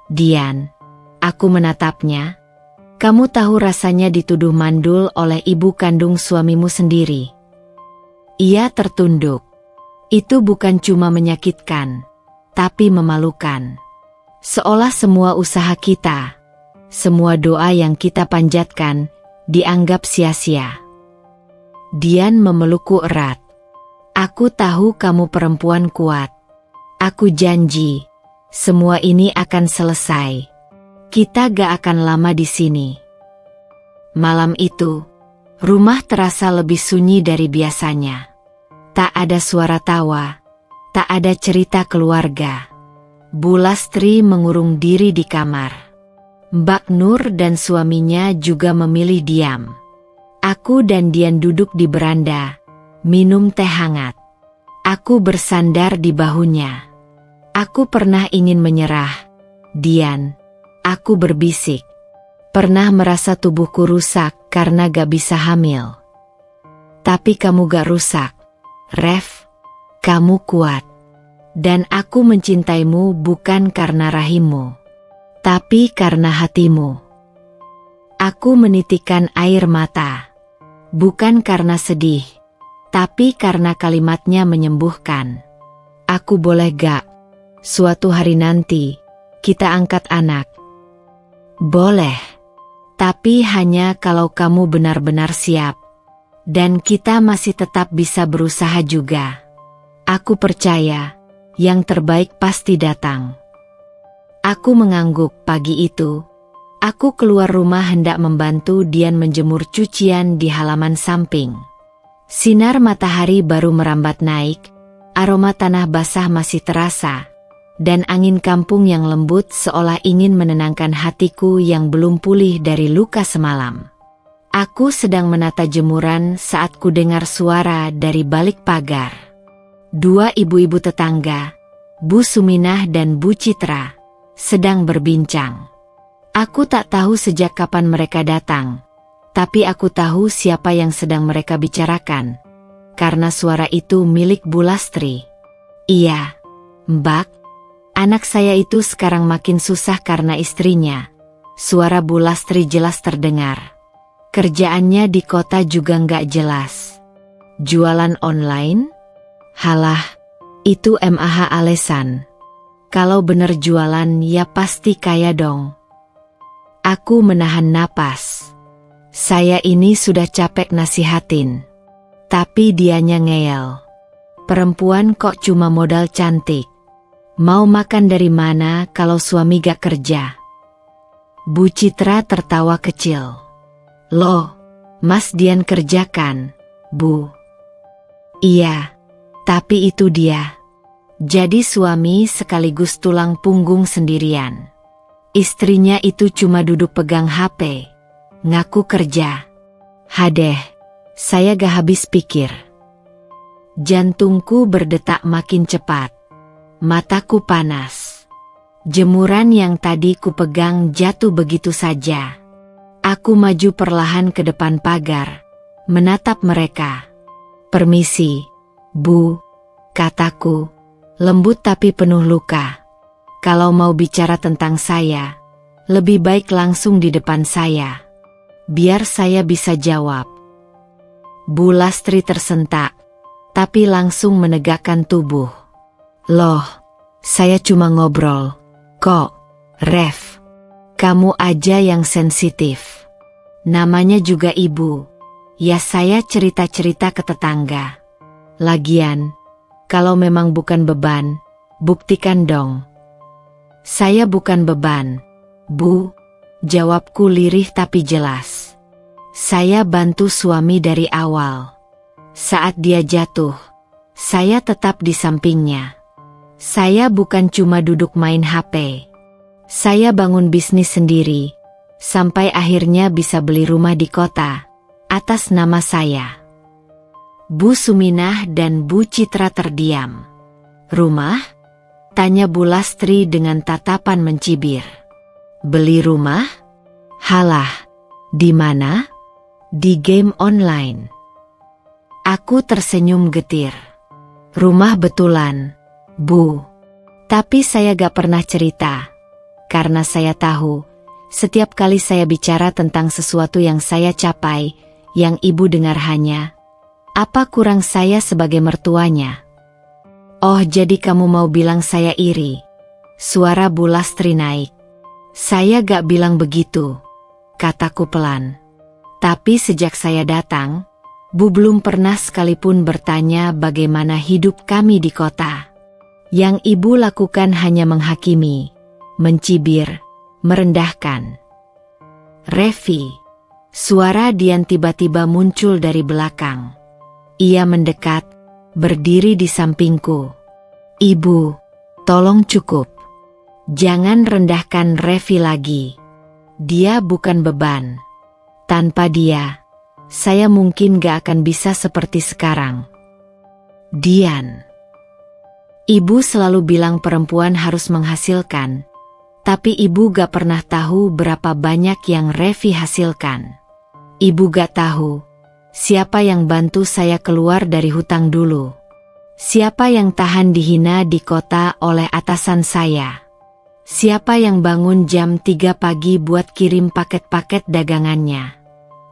Dian, aku menatapnya. Kamu tahu rasanya dituduh mandul oleh ibu kandung suamimu sendiri. Ia tertunduk. Itu bukan cuma menyakitkan, tapi memalukan. Seolah semua usaha kita, semua doa yang kita panjatkan, dianggap sia-sia. Dian memelukku erat. Aku tahu kamu perempuan kuat. Aku janji, semua ini akan selesai. Kita gak akan lama di sini. Malam itu, rumah terasa lebih sunyi dari biasanya. Tak ada suara tawa, tak ada cerita keluarga. Bu Lastri mengurung diri di kamar. Mbak Nur dan suaminya juga memilih diam. Aku dan Dian duduk di beranda, minum teh hangat. Aku bersandar di bahunya. Aku pernah ingin menyerah. Dian, aku berbisik. Pernah merasa tubuhku rusak karena gak bisa hamil. Tapi kamu gak rusak, Ref. Kamu kuat. Dan aku mencintaimu bukan karena rahimmu, tapi karena hatimu. Aku menitikkan air mata. Bukan karena sedih, tapi karena kalimatnya menyembuhkan. Aku boleh gak, suatu hari nanti, kita angkat anak? Boleh. Tapi hanya kalau kamu benar-benar siap. Dan kita masih tetap bisa berusaha juga. Aku percaya, yang terbaik pasti datang. Aku mengangguk pagi itu. Aku keluar rumah hendak membantu Dian menjemur cucian di halaman samping. Sinar matahari baru merambat naik, aroma tanah basah masih terasa. Dan angin kampung yang lembut seolah ingin menenangkan hatiku yang belum pulih dari luka semalam. Aku sedang menata jemuran saat ku dengar suara dari balik pagar. Dua ibu-ibu tetangga, Bu Suminah dan Bu Citra, sedang berbincang. Aku tak tahu sejak kapan mereka datang, tapi aku tahu siapa yang sedang mereka bicarakan, karena suara itu milik Bu Lastri. Iya, Mbak. Anak saya itu sekarang makin susah karena istrinya. Suara Bu Lastri jelas terdengar. Kerjaannya di kota juga nggak jelas. Jualan online? Halah, itu MAH alesan. Kalau bener jualan ya pasti kaya dong. Aku menahan napas. Saya ini sudah capek nasihatin. Tapi dianya ngeyel. Perempuan kok cuma modal cantik. Mau makan dari mana kalau suami gak kerja? Bu Citra tertawa kecil. Loh, Mas Dian kerjakan, Bu. Iya, tapi itu dia. Jadi suami sekaligus tulang punggung sendirian. Istrinya itu cuma duduk pegang HP, ngaku kerja. Hadeh, saya gak habis pikir. Jantungku berdetak makin cepat. Mataku panas. Jemuran yang tadi ku pegang jatuh begitu saja. Aku maju perlahan ke depan pagar, menatap mereka. Permisi, Bu, kataku, lembut tapi penuh luka. Kalau mau bicara tentang saya, lebih baik langsung di depan saya. Biar saya bisa jawab. Bu Lastri tersentak, tapi langsung menegakkan tubuh. Loh, saya cuma ngobrol, kok, Ref. Kamu aja yang sensitif. Namanya juga ibu. Ya saya cerita-cerita ke tetangga. Lagian, kalau memang bukan beban, buktikan dong. Saya bukan beban, Bu. Jawabku lirih tapi jelas. Saya bantu suami dari awal. Saat dia jatuh, saya tetap di sampingnya. Saya bukan cuma duduk main HP. Saya bangun bisnis sendiri, sampai akhirnya bisa beli rumah di kota, atas nama saya. Bu Suminah dan Bu Citra terdiam. Rumah? Tanya Bu Lastri dengan tatapan mencibir. Beli rumah? Halah, di mana? Di game online. Aku tersenyum getir. Rumah betulan, Bu. Tapi saya gak pernah cerita. Karena saya tahu, setiap kali saya bicara tentang sesuatu yang saya capai, yang ibu dengar hanya, apa kurang saya sebagai mertuanya? Oh jadi kamu mau bilang saya iri? Suara Bu Lastri naik. Saya gak bilang begitu, kataku pelan. Tapi sejak saya datang, Bu belum pernah sekalipun bertanya bagaimana hidup kami di kota. Yang ibu lakukan hanya menghakimi, mencibir, merendahkan. Revi, suara Dian tiba-tiba muncul dari belakang. Ia mendekat, berdiri di sampingku. "Ibu, tolong cukup. Jangan rendahkan Revi lagi. Dia bukan beban. Tanpa dia, saya mungkin gak akan bisa seperti sekarang." Dian. Ibu selalu bilang perempuan harus menghasilkan, tapi ibu gak pernah tahu berapa banyak yang Revi hasilkan. Ibu gak tahu siapa yang bantu saya keluar dari hutang dulu. Siapa yang tahan dihina di kota oleh atasan saya. Siapa yang bangun jam 3 pagi buat kirim paket-paket dagangannya.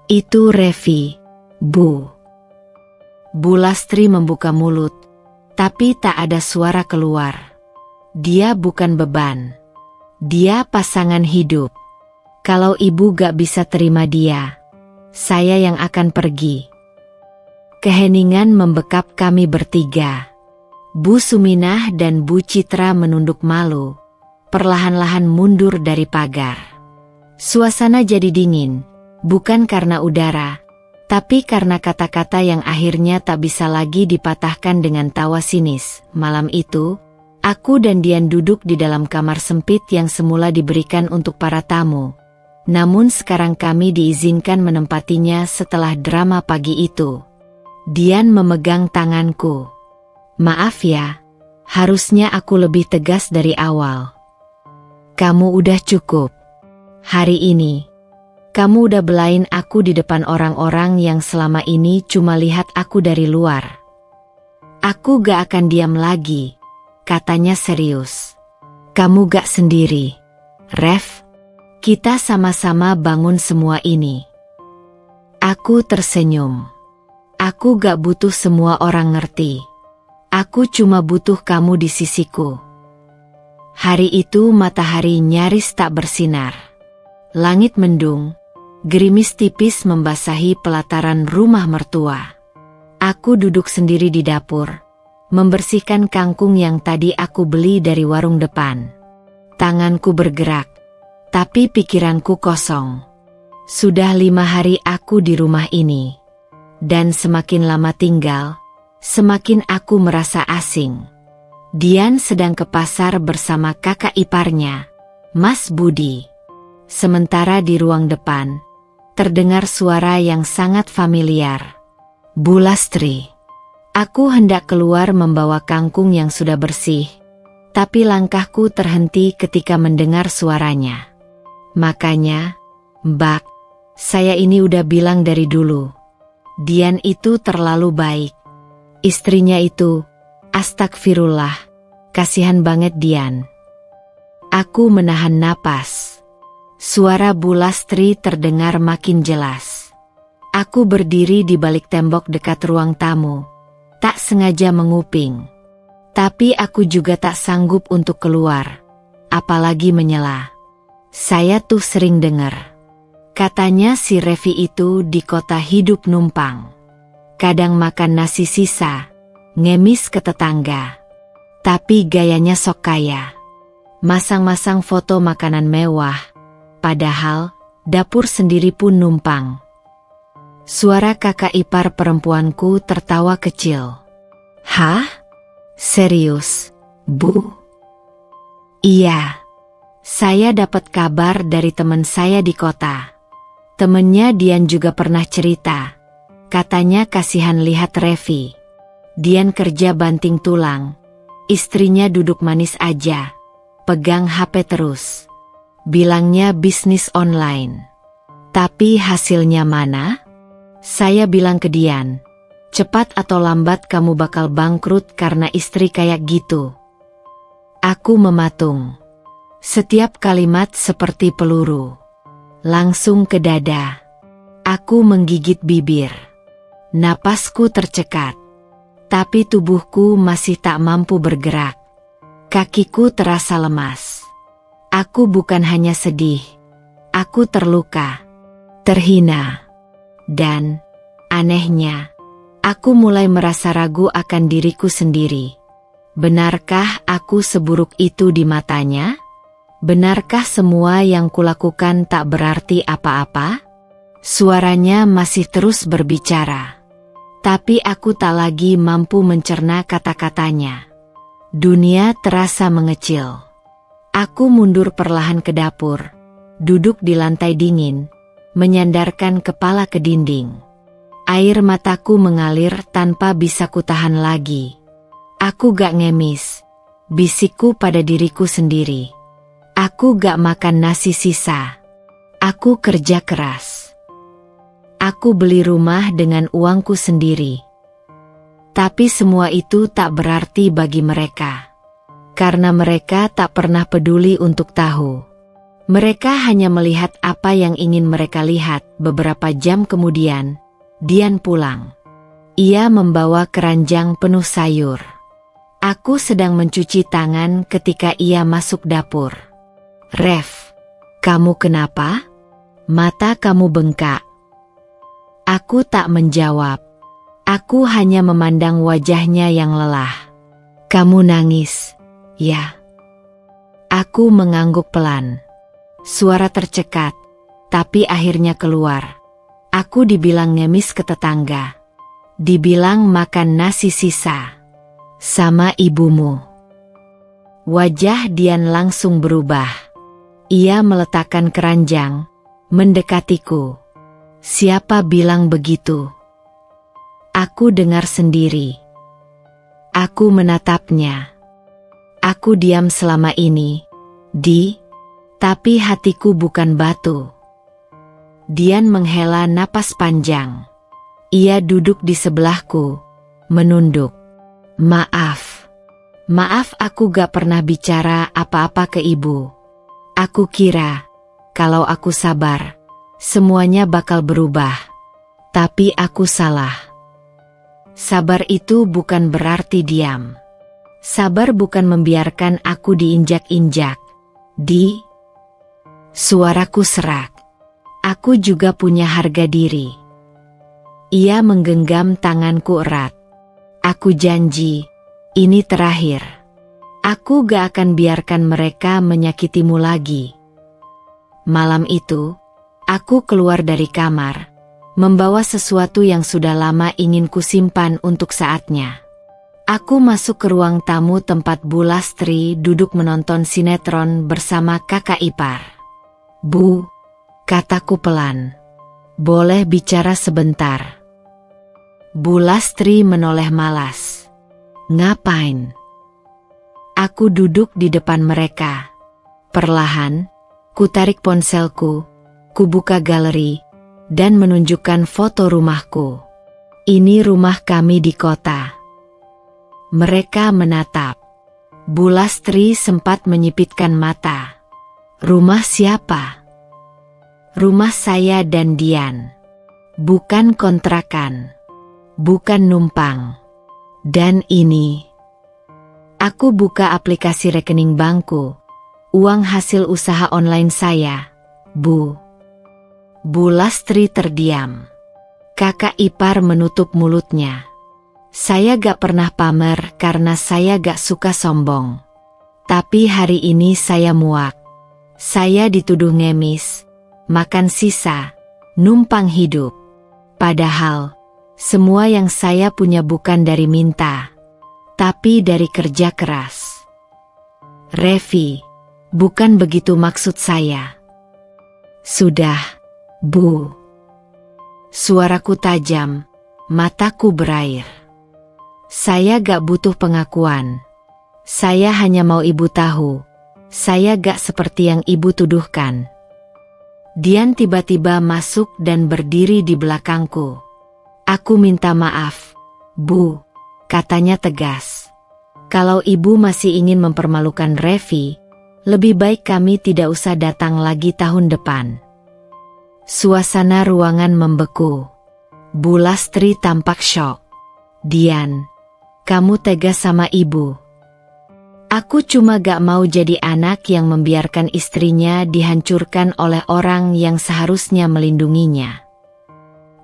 Itu Revi, Bu. Bu Lastri membuka mulut, tapi tak ada suara keluar. Dia bukan beban. Dia pasangan hidup. Kalau ibu gak bisa terima dia, saya yang akan pergi. Keheningan membekap kami bertiga. Bu Suminah dan Bu Citra menunduk malu, perlahan-lahan mundur dari pagar. Suasana jadi dingin, bukan karena udara, tapi karena kata-kata yang akhirnya tak bisa lagi dipatahkan dengan tawa sinis. Malam itu, aku dan Dian duduk di dalam kamar sempit yang semula diberikan untuk para tamu. Namun sekarang kami diizinkan menempatinya setelah drama pagi itu. Dian memegang tanganku. "Maaf ya, harusnya aku lebih tegas dari awal. Kamu udah cukup. Hari ini, kamu udah belain aku di depan orang-orang yang selama ini cuma lihat aku dari luar. Aku gak akan diam lagi," katanya serius. "Kamu gak sendiri, Rev. Kita sama-sama bangun semua ini." Aku tersenyum. Aku gak butuh semua orang ngerti. Aku cuma butuh kamu di sisiku. Hari itu matahari nyaris tak bersinar. Langit mendung, gerimis tipis membasahi pelataran rumah mertua. Aku duduk sendiri di dapur, membersihkan kangkung yang tadi aku beli dari warung depan. Tanganku bergerak, tapi pikiranku kosong. Sudah 5 hari aku di rumah ini. Dan semakin lama tinggal, semakin aku merasa asing. Dian sedang ke pasar bersama kakak iparnya, Mas Budi. Sementara di ruang depan, terdengar suara yang sangat familiar. "Bu Lastri." Aku hendak keluar membawa kangkung yang sudah bersih, tapi langkahku terhenti ketika mendengar suaranya. "Makanya, Mbak, saya ini udah bilang dari dulu. Dian itu terlalu baik. Istrinya itu, astagfirullah, kasihan banget Dian." Aku menahan napas. Suara Bu Lastri terdengar makin jelas. Aku berdiri di balik tembok dekat ruang tamu, tak sengaja menguping. Tapi aku juga tak sanggup untuk keluar, apalagi menyela. "Saya tuh sering dengar, katanya si Revi itu di kota hidup numpang. Kadang makan nasi sisa, ngemis ke tetangga. Tapi gayanya sok kaya. Masang-masang foto makanan mewah, padahal dapur sendiri pun numpang." Suara kakak ipar perempuanku tertawa kecil. "Hah? Serius, Bu?" "Iya. Saya dapat kabar dari teman saya di kota. Temennya Dian juga pernah cerita. Katanya kasihan lihat Revi. Dian kerja banting tulang. Istrinya duduk manis aja, pegang HP terus. Bilangnya bisnis online. Tapi hasilnya mana?" Saya bilang ke Dian, "Cepat atau lambat kamu bakal bangkrut karena istri kayak gitu." Aku mematung. Setiap kalimat seperti peluru. Langsung ke dada. Aku menggigit bibir. Napasku tercekat. Tapi tubuhku masih tak mampu bergerak. Kakiku terasa lemas. Aku bukan hanya sedih. Aku terluka. Terhina. Dan, anehnya, aku mulai merasa ragu akan diriku sendiri. Benarkah aku seburuk itu di matanya? Benarkah semua yang kulakukan tak berarti apa-apa? Suaranya masih terus berbicara. Tapi aku tak lagi mampu mencerna kata-katanya. Dunia terasa mengecil. Aku mundur perlahan ke dapur, duduk di lantai dingin, menyandarkan kepala ke dinding. Air mataku mengalir tanpa bisa kutahan lagi. Aku gak ngemis, bisikku pada diriku sendiri. Aku gak makan nasi sisa. Aku kerja keras. Aku beli rumah dengan uangku sendiri. Tapi semua itu tak berarti bagi mereka. Karena mereka tak pernah peduli untuk tahu. Mereka hanya melihat apa yang ingin mereka lihat. Beberapa jam kemudian, Dian pulang. Ia membawa keranjang penuh sayur. Aku sedang mencuci tangan ketika ia masuk dapur. "Ref, kamu kenapa? Mata kamu bengkak." Aku tak menjawab. Aku hanya memandang wajahnya yang lelah. "Kamu nangis, ya?" Aku mengangguk pelan. Suara tercekat, tapi akhirnya keluar. Aku dibilang ngemis ke tetangga. Dibilang makan nasi sisa. Sama ibumu. Wajah Dian langsung berubah. Ia meletakkan keranjang, mendekatiku. "Siapa bilang begitu?" Aku dengar sendiri. Aku menatapnya. Aku diam selama ini, tapi hatiku bukan batu. Dian menghela napas panjang. Ia duduk di sebelahku, menunduk. Maaf aku gak pernah bicara apa-apa ke ibu. Aku kira, kalau aku sabar, semuanya bakal berubah. Tapi aku salah. Sabar itu bukan berarti diam. Sabar bukan membiarkan aku diinjak-injak. Suaraku serak. Aku juga punya harga diri. Ia menggenggam tanganku erat. Aku janji, ini terakhir. Aku gak akan biarkan mereka menyakitimu lagi. Malam itu, aku keluar dari kamar, membawa sesuatu yang sudah lama ingin kusimpan untuk saatnya. Aku masuk ke ruang tamu tempat Bu Lastri duduk menonton sinetron bersama kakak ipar. "Bu," kataku pelan, "boleh bicara sebentar?" Bu Lastri menoleh malas. "Ngapain?" Aku duduk di depan mereka. Perlahan, kutarik ponselku, kubuka galeri, dan menunjukkan foto rumahku. "Ini rumah kami di kota." Mereka menatap. Bu Lastri sempat menyipitkan mata. "Rumah siapa?" "Rumah saya dan Dian. Bukan kontrakan. Bukan numpang. Dan ini." Aku buka aplikasi rekening bankku. Uang hasil usaha online saya, Bu. Bu Lastri terdiam. Kakak ipar menutup mulutnya. Saya gak pernah pamer karena saya gak suka sombong. Tapi hari ini saya muak. Saya dituduh ngemis, makan sisa, numpang hidup. Padahal, semua yang saya punya bukan dari minta, tapi dari kerja keras. "Revi, bukan begitu maksud saya." "Sudah, Bu." Suaraku tajam, mataku berair. Saya gak butuh pengakuan. Saya hanya mau ibu tahu, saya gak seperti yang ibu tuduhkan. Dian tiba-tiba masuk dan berdiri di belakangku. "Aku minta maaf, Bu," katanya tegas. "Kalau ibu masih ingin mempermalukan Revi, lebih baik kami tidak usah datang lagi tahun depan." Suasana ruangan membeku. Bu Lastri tampak syok. "Dian, kamu tegas sama ibu." "Aku cuma gak mau jadi anak yang membiarkan istrinya dihancurkan oleh orang yang seharusnya melindunginya."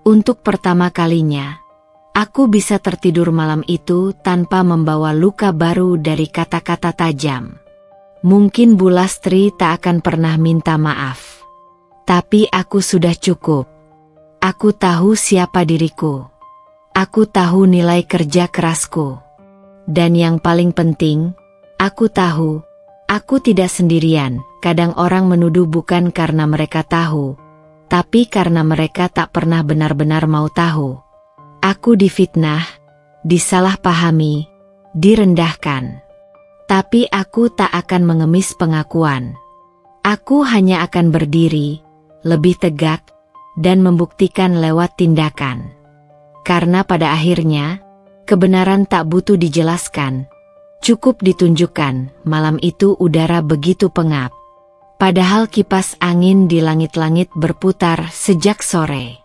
Untuk pertama kalinya, aku bisa tertidur malam itu tanpa membawa luka baru dari kata-kata tajam. Mungkin Bu Lastri tak akan pernah minta maaf. Tapi aku sudah cukup. Aku tahu siapa diriku. Aku tahu nilai kerja kerasku. Dan yang paling penting, aku tahu, aku tidak sendirian. Kadang orang menuduh bukan karena mereka tahu, tapi karena mereka tak pernah benar-benar mau tahu. Aku difitnah, disalahpahami, direndahkan. Tapi aku tak akan mengemis pengakuan. Aku hanya akan berdiri, lebih tegak, dan membuktikan lewat tindakan. Karena pada akhirnya, kebenaran tak butuh dijelaskan, cukup ditunjukkan. Malam itu udara begitu pengap. Padahal kipas angin di langit-langit berputar sejak sore.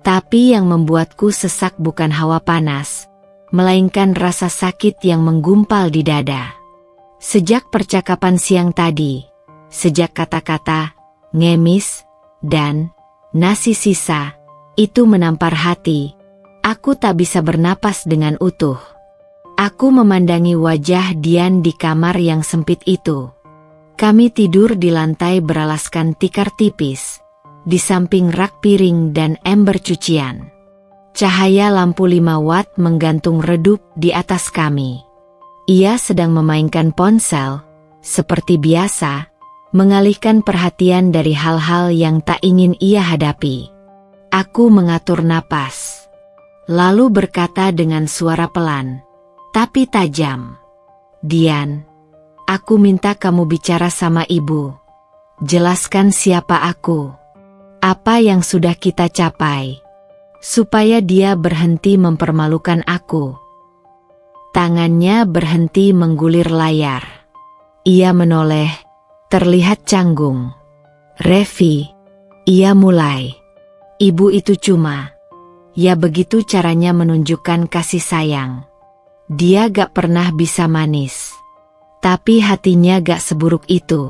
Tapi yang membuatku sesak bukan hawa panas, melainkan rasa sakit yang menggumpal di dada. Sejak percakapan siang tadi, sejak kata-kata, ngemis, dan nasi sisa, itu menampar hati, aku tak bisa bernapas dengan utuh. Aku memandangi wajah Dian di kamar yang sempit itu. Kami tidur di lantai beralaskan tikar tipis, di samping rak piring dan ember cucian. Cahaya lampu 5 watt menggantung redup di atas kami. Ia sedang memainkan ponsel, seperti biasa, mengalihkan perhatian dari hal-hal yang tak ingin ia hadapi. Aku mengatur napas, lalu berkata dengan suara pelan, tapi tajam. Dian, aku minta kamu bicara sama ibu. Jelaskan siapa aku, apa yang sudah kita capai, supaya dia berhenti mempermalukan aku. Tangannya berhenti menggulir layar. Ia menoleh, terlihat canggung. Revi, ia mulai. Ibu itu cuma, ya begitu caranya menunjukkan kasih sayang. Dia gak pernah bisa manis. Tapi hatinya gak seburuk itu.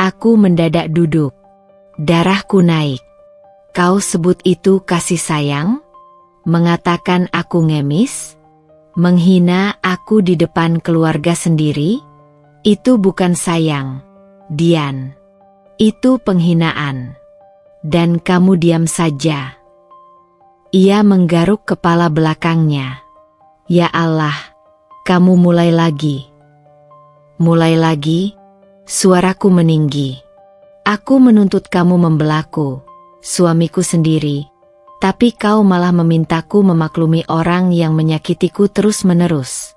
Aku mendadak duduk. Darahku naik. Kau sebut itu kasih sayang? Mengatakan aku ngemis? Menghina aku di depan keluarga sendiri? Itu bukan sayang, Dian. Itu penghinaan. Dan kamu diam saja. Ia menggaruk kepala belakangnya. Ya Allah, kamu mulai lagi. Mulai lagi? Suaraku meninggi. Aku menuntut kamu membelaku, suamiku sendiri. Tapi kau malah memintaku memaklumi orang yang menyakitiku terus-menerus.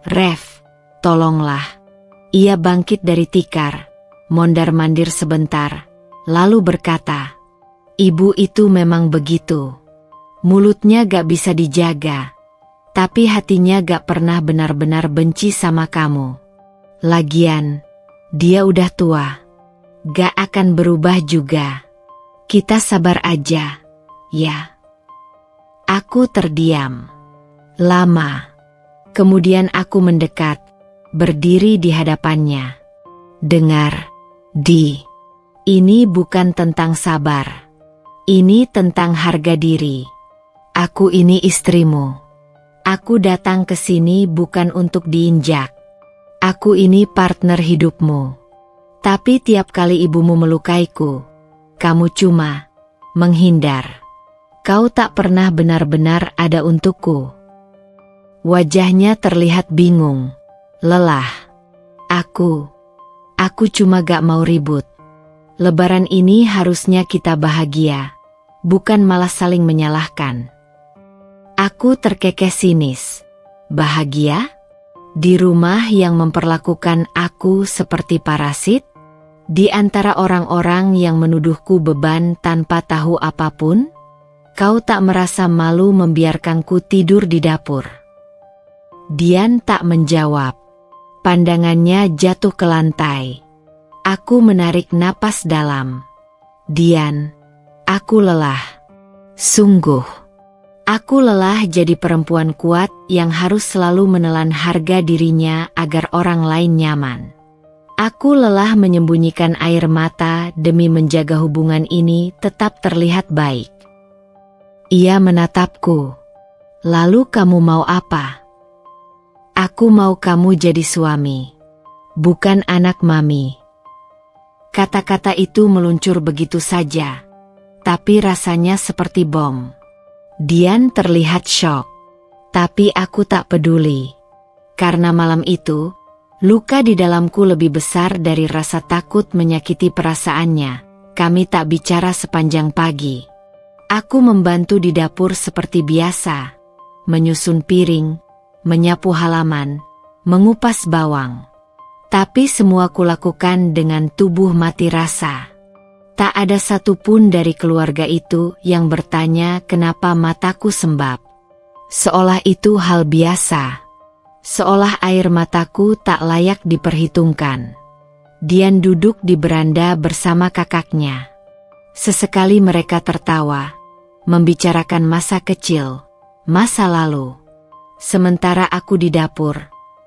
Rev, tolonglah. Ia bangkit dari tikar, mondar-mandir sebentar, lalu berkata, ibu itu memang begitu. Mulutnya gak bisa dijaga, tapi hatinya gak pernah benar-benar benci sama kamu. Lagian, dia udah tua, gak akan berubah juga. Kita sabar aja. Ya. Aku terdiam. Lama. Kemudian aku mendekat, berdiri di hadapannya. Dengar, Di. Ini bukan tentang sabar. Ini tentang harga diri. Aku ini istrimu. Aku datang ke sini bukan untuk diinjak. Aku ini partner hidupmu. Tapi tiap kali ibumu melukaiku, kamu cuma menghindar. Kau tak pernah benar-benar ada untukku. Wajahnya terlihat bingung, lelah. Aku cuma gak mau ribut. Lebaran ini harusnya kita bahagia, bukan malah saling menyalahkan. Aku terkekeh sinis. Bahagia? Di rumah yang memperlakukan aku seperti parasit? Di antara orang-orang yang menuduhku beban tanpa tahu apapun? Kau tak merasa malu membiarkanku tidur di dapur? Dian tak menjawab. Pandangannya jatuh ke lantai. Aku menarik napas dalam. Dian, aku lelah. Sungguh. Aku lelah jadi perempuan kuat yang harus selalu menelan harga dirinya agar orang lain nyaman. Aku lelah menyembunyikan air mata demi menjaga hubungan ini tetap terlihat baik. Ia menatapku. Lalu kamu mau apa? Aku mau kamu jadi suami, bukan anak mami. Kata-kata itu meluncur begitu saja, tapi rasanya seperti bom. Dian terlihat syok. Tapi aku tak peduli. Karena malam itu, luka di dalamku lebih besar dari rasa takut menyakiti perasaannya. Kami tak bicara sepanjang pagi. Aku membantu di dapur seperti biasa. Menyusun piring, menyapu halaman, mengupas bawang. Tapi semua kulakukan dengan tubuh mati rasa. Tak ada satupun dari keluarga itu yang bertanya kenapa mataku sembab. Seolah itu hal biasa. Seolah air mataku tak layak diperhitungkan. Dian duduk di beranda bersama kakaknya. Sesekali mereka tertawa, membicarakan masa kecil, masa lalu. Sementara aku di dapur,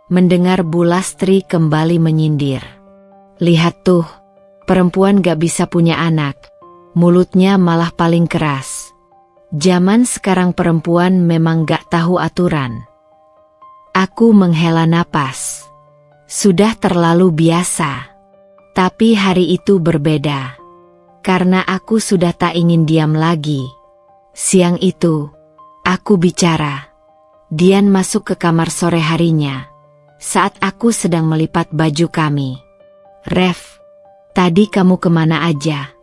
mendengar Bu Lastri kembali menyindir. Lihat tuh, perempuan gak bisa punya anak, mulutnya malah paling keras. Zaman sekarang perempuan memang gak tahu aturan. Aku menghela napas. Sudah terlalu biasa. Tapi hari itu berbeda. Karena aku sudah tak ingin diam lagi. Siang itu, aku bicara. Dian masuk ke kamar sore harinya. Saat aku sedang melipat baju kami. Ref, tadi kamu kemana aja?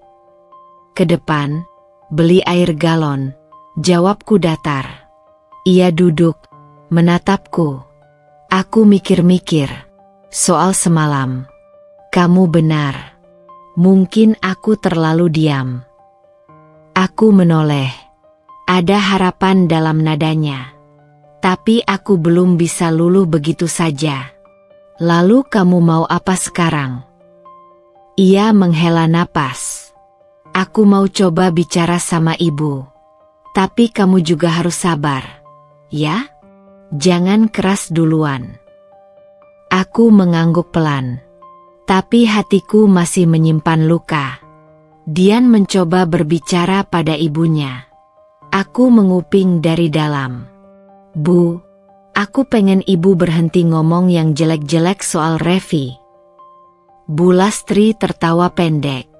Ke depan, beli air galon. Jawabku datar. Ia duduk, menatapku. Aku mikir-mikir. Soal semalam. Kamu benar. Mungkin aku terlalu diam. Aku menoleh. Ada harapan dalam nadanya. Tapi aku belum bisa luluh begitu saja. Lalu kamu mau apa sekarang? Ia menghela napas. Aku mau coba bicara sama ibu. Tapi kamu juga harus sabar. Ya? Jangan keras duluan. Aku mengangguk pelan. Tapi hatiku masih menyimpan luka. Dian mencoba berbicara pada ibunya. Aku menguping dari dalam. Bu, aku pengen ibu berhenti ngomong yang jelek-jelek soal Revi. Bu Lastri tertawa pendek.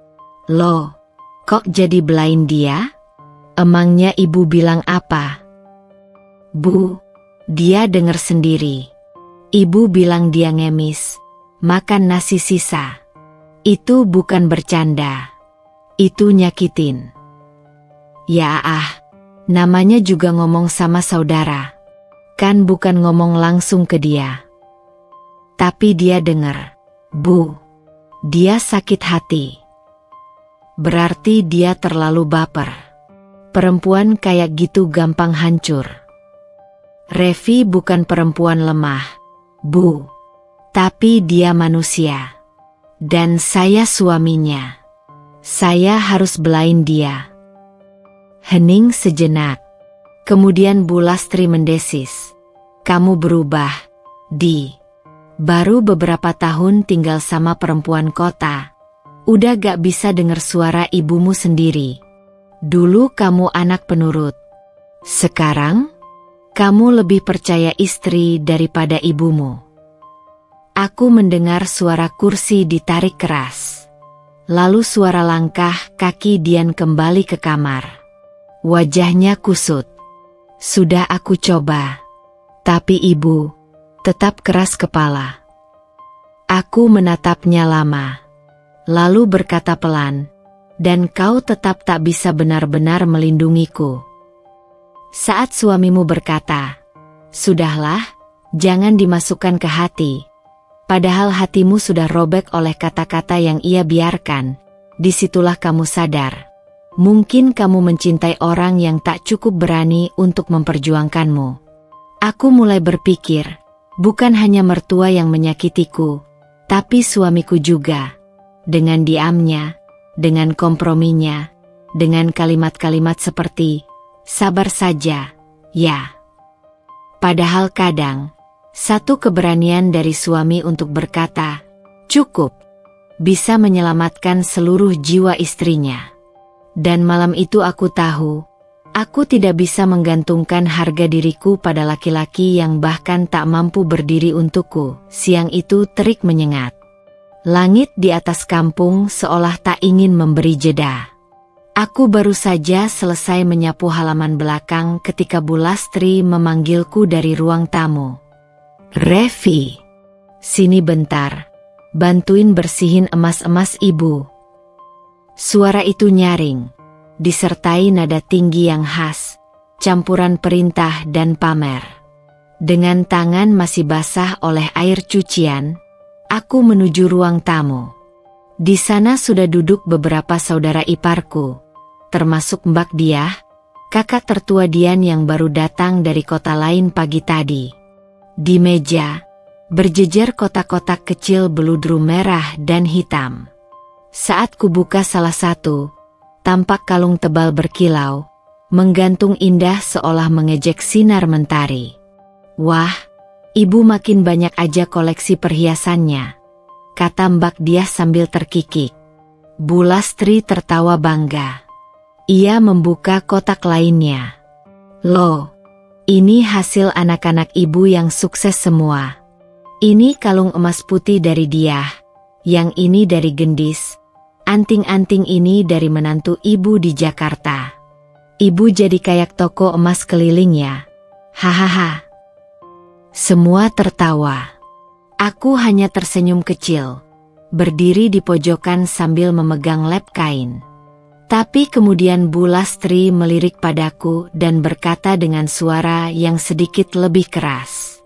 Loh, kok jadi belain dia? Emangnya ibu bilang apa? Bu, dia dengar sendiri. Ibu bilang dia ngemis, makan nasi sisa. Itu bukan bercanda. Itu nyakitin. Ya namanya juga ngomong sama saudara. Kan bukan ngomong langsung ke dia. Tapi dia dengar. Bu, dia sakit hati. Berarti dia terlalu baper. Perempuan kayak gitu gampang hancur. Revi bukan perempuan lemah, Bu. Tapi dia manusia. Dan saya suaminya. Saya harus belain dia. Hening sejenak. Kemudian Bu Lastri mendesis. Kamu berubah, Di. Baru beberapa tahun tinggal sama perempuan kota. Udah gak bisa dengar suara ibumu sendiri. Dulu kamu anak penurut. Sekarang, kamu lebih percaya istri daripada ibumu. Aku mendengar suara kursi ditarik keras. Lalu suara langkah kaki Dian kembali ke kamar. Wajahnya kusut. Sudah aku coba. Tapi ibu tetap keras kepala. Aku menatapnya lama. Lalu berkata pelan. Dan kau tetap tak bisa benar-benar melindungiku. Saat suamimu berkata, sudahlah, jangan dimasukkan ke hati. Padahal hatimu sudah robek oleh kata-kata yang ia biarkan. Disitulah kamu sadar. Mungkin kamu mencintai orang yang tak cukup berani untuk memperjuangkanmu. Aku mulai berpikir, bukan hanya mertua yang menyakitiku, tapi suamiku juga. Dengan diamnya, dengan komprominya, dengan kalimat-kalimat seperti, sabar saja, ya. Padahal kadang, satu keberanian dari suami untuk berkata, cukup, bisa menyelamatkan seluruh jiwa istrinya. Dan malam itu aku tahu, aku tidak bisa menggantungkan harga diriku pada laki-laki yang bahkan tak mampu berdiri untukku. Siang itu terik menyengat. Langit di atas kampung seolah tak ingin memberi jeda. Aku baru saja selesai menyapu halaman belakang ketika Bu Lastri memanggilku dari ruang tamu. "Revi, sini bentar, bantuin bersihin emas-emas ibu." Suara itu nyaring, disertai nada tinggi yang khas, campuran perintah dan pamer. Dengan tangan masih basah oleh air cucian, aku menuju ruang tamu. Di sana sudah duduk beberapa saudara iparku, termasuk Mbak Diah, kakak tertua Dian yang baru datang dari kota lain pagi tadi. Di meja, berjejer kotak-kotak kecil beludru merah dan hitam. Saat kubuka salah satu, tampak kalung tebal berkilau, menggantung indah seolah mengejek sinar mentari. "Wah, ibu makin banyak aja koleksi perhiasannya," kata Mbak Diah sambil terkikik. Bu Lastri tertawa bangga. Ia membuka kotak lainnya. "Loh, ini hasil anak-anak ibu yang sukses semua. Ini kalung emas putih dari Diah, yang ini dari Gendis, anting-anting ini dari menantu ibu di Jakarta. Ibu jadi kayak toko emas keliling ya. Hahaha." Semua tertawa. Aku hanya tersenyum kecil, berdiri di pojokan sambil memegang lep kain. Tapi kemudian Bu Lastri melirik padaku dan berkata dengan suara yang sedikit lebih keras.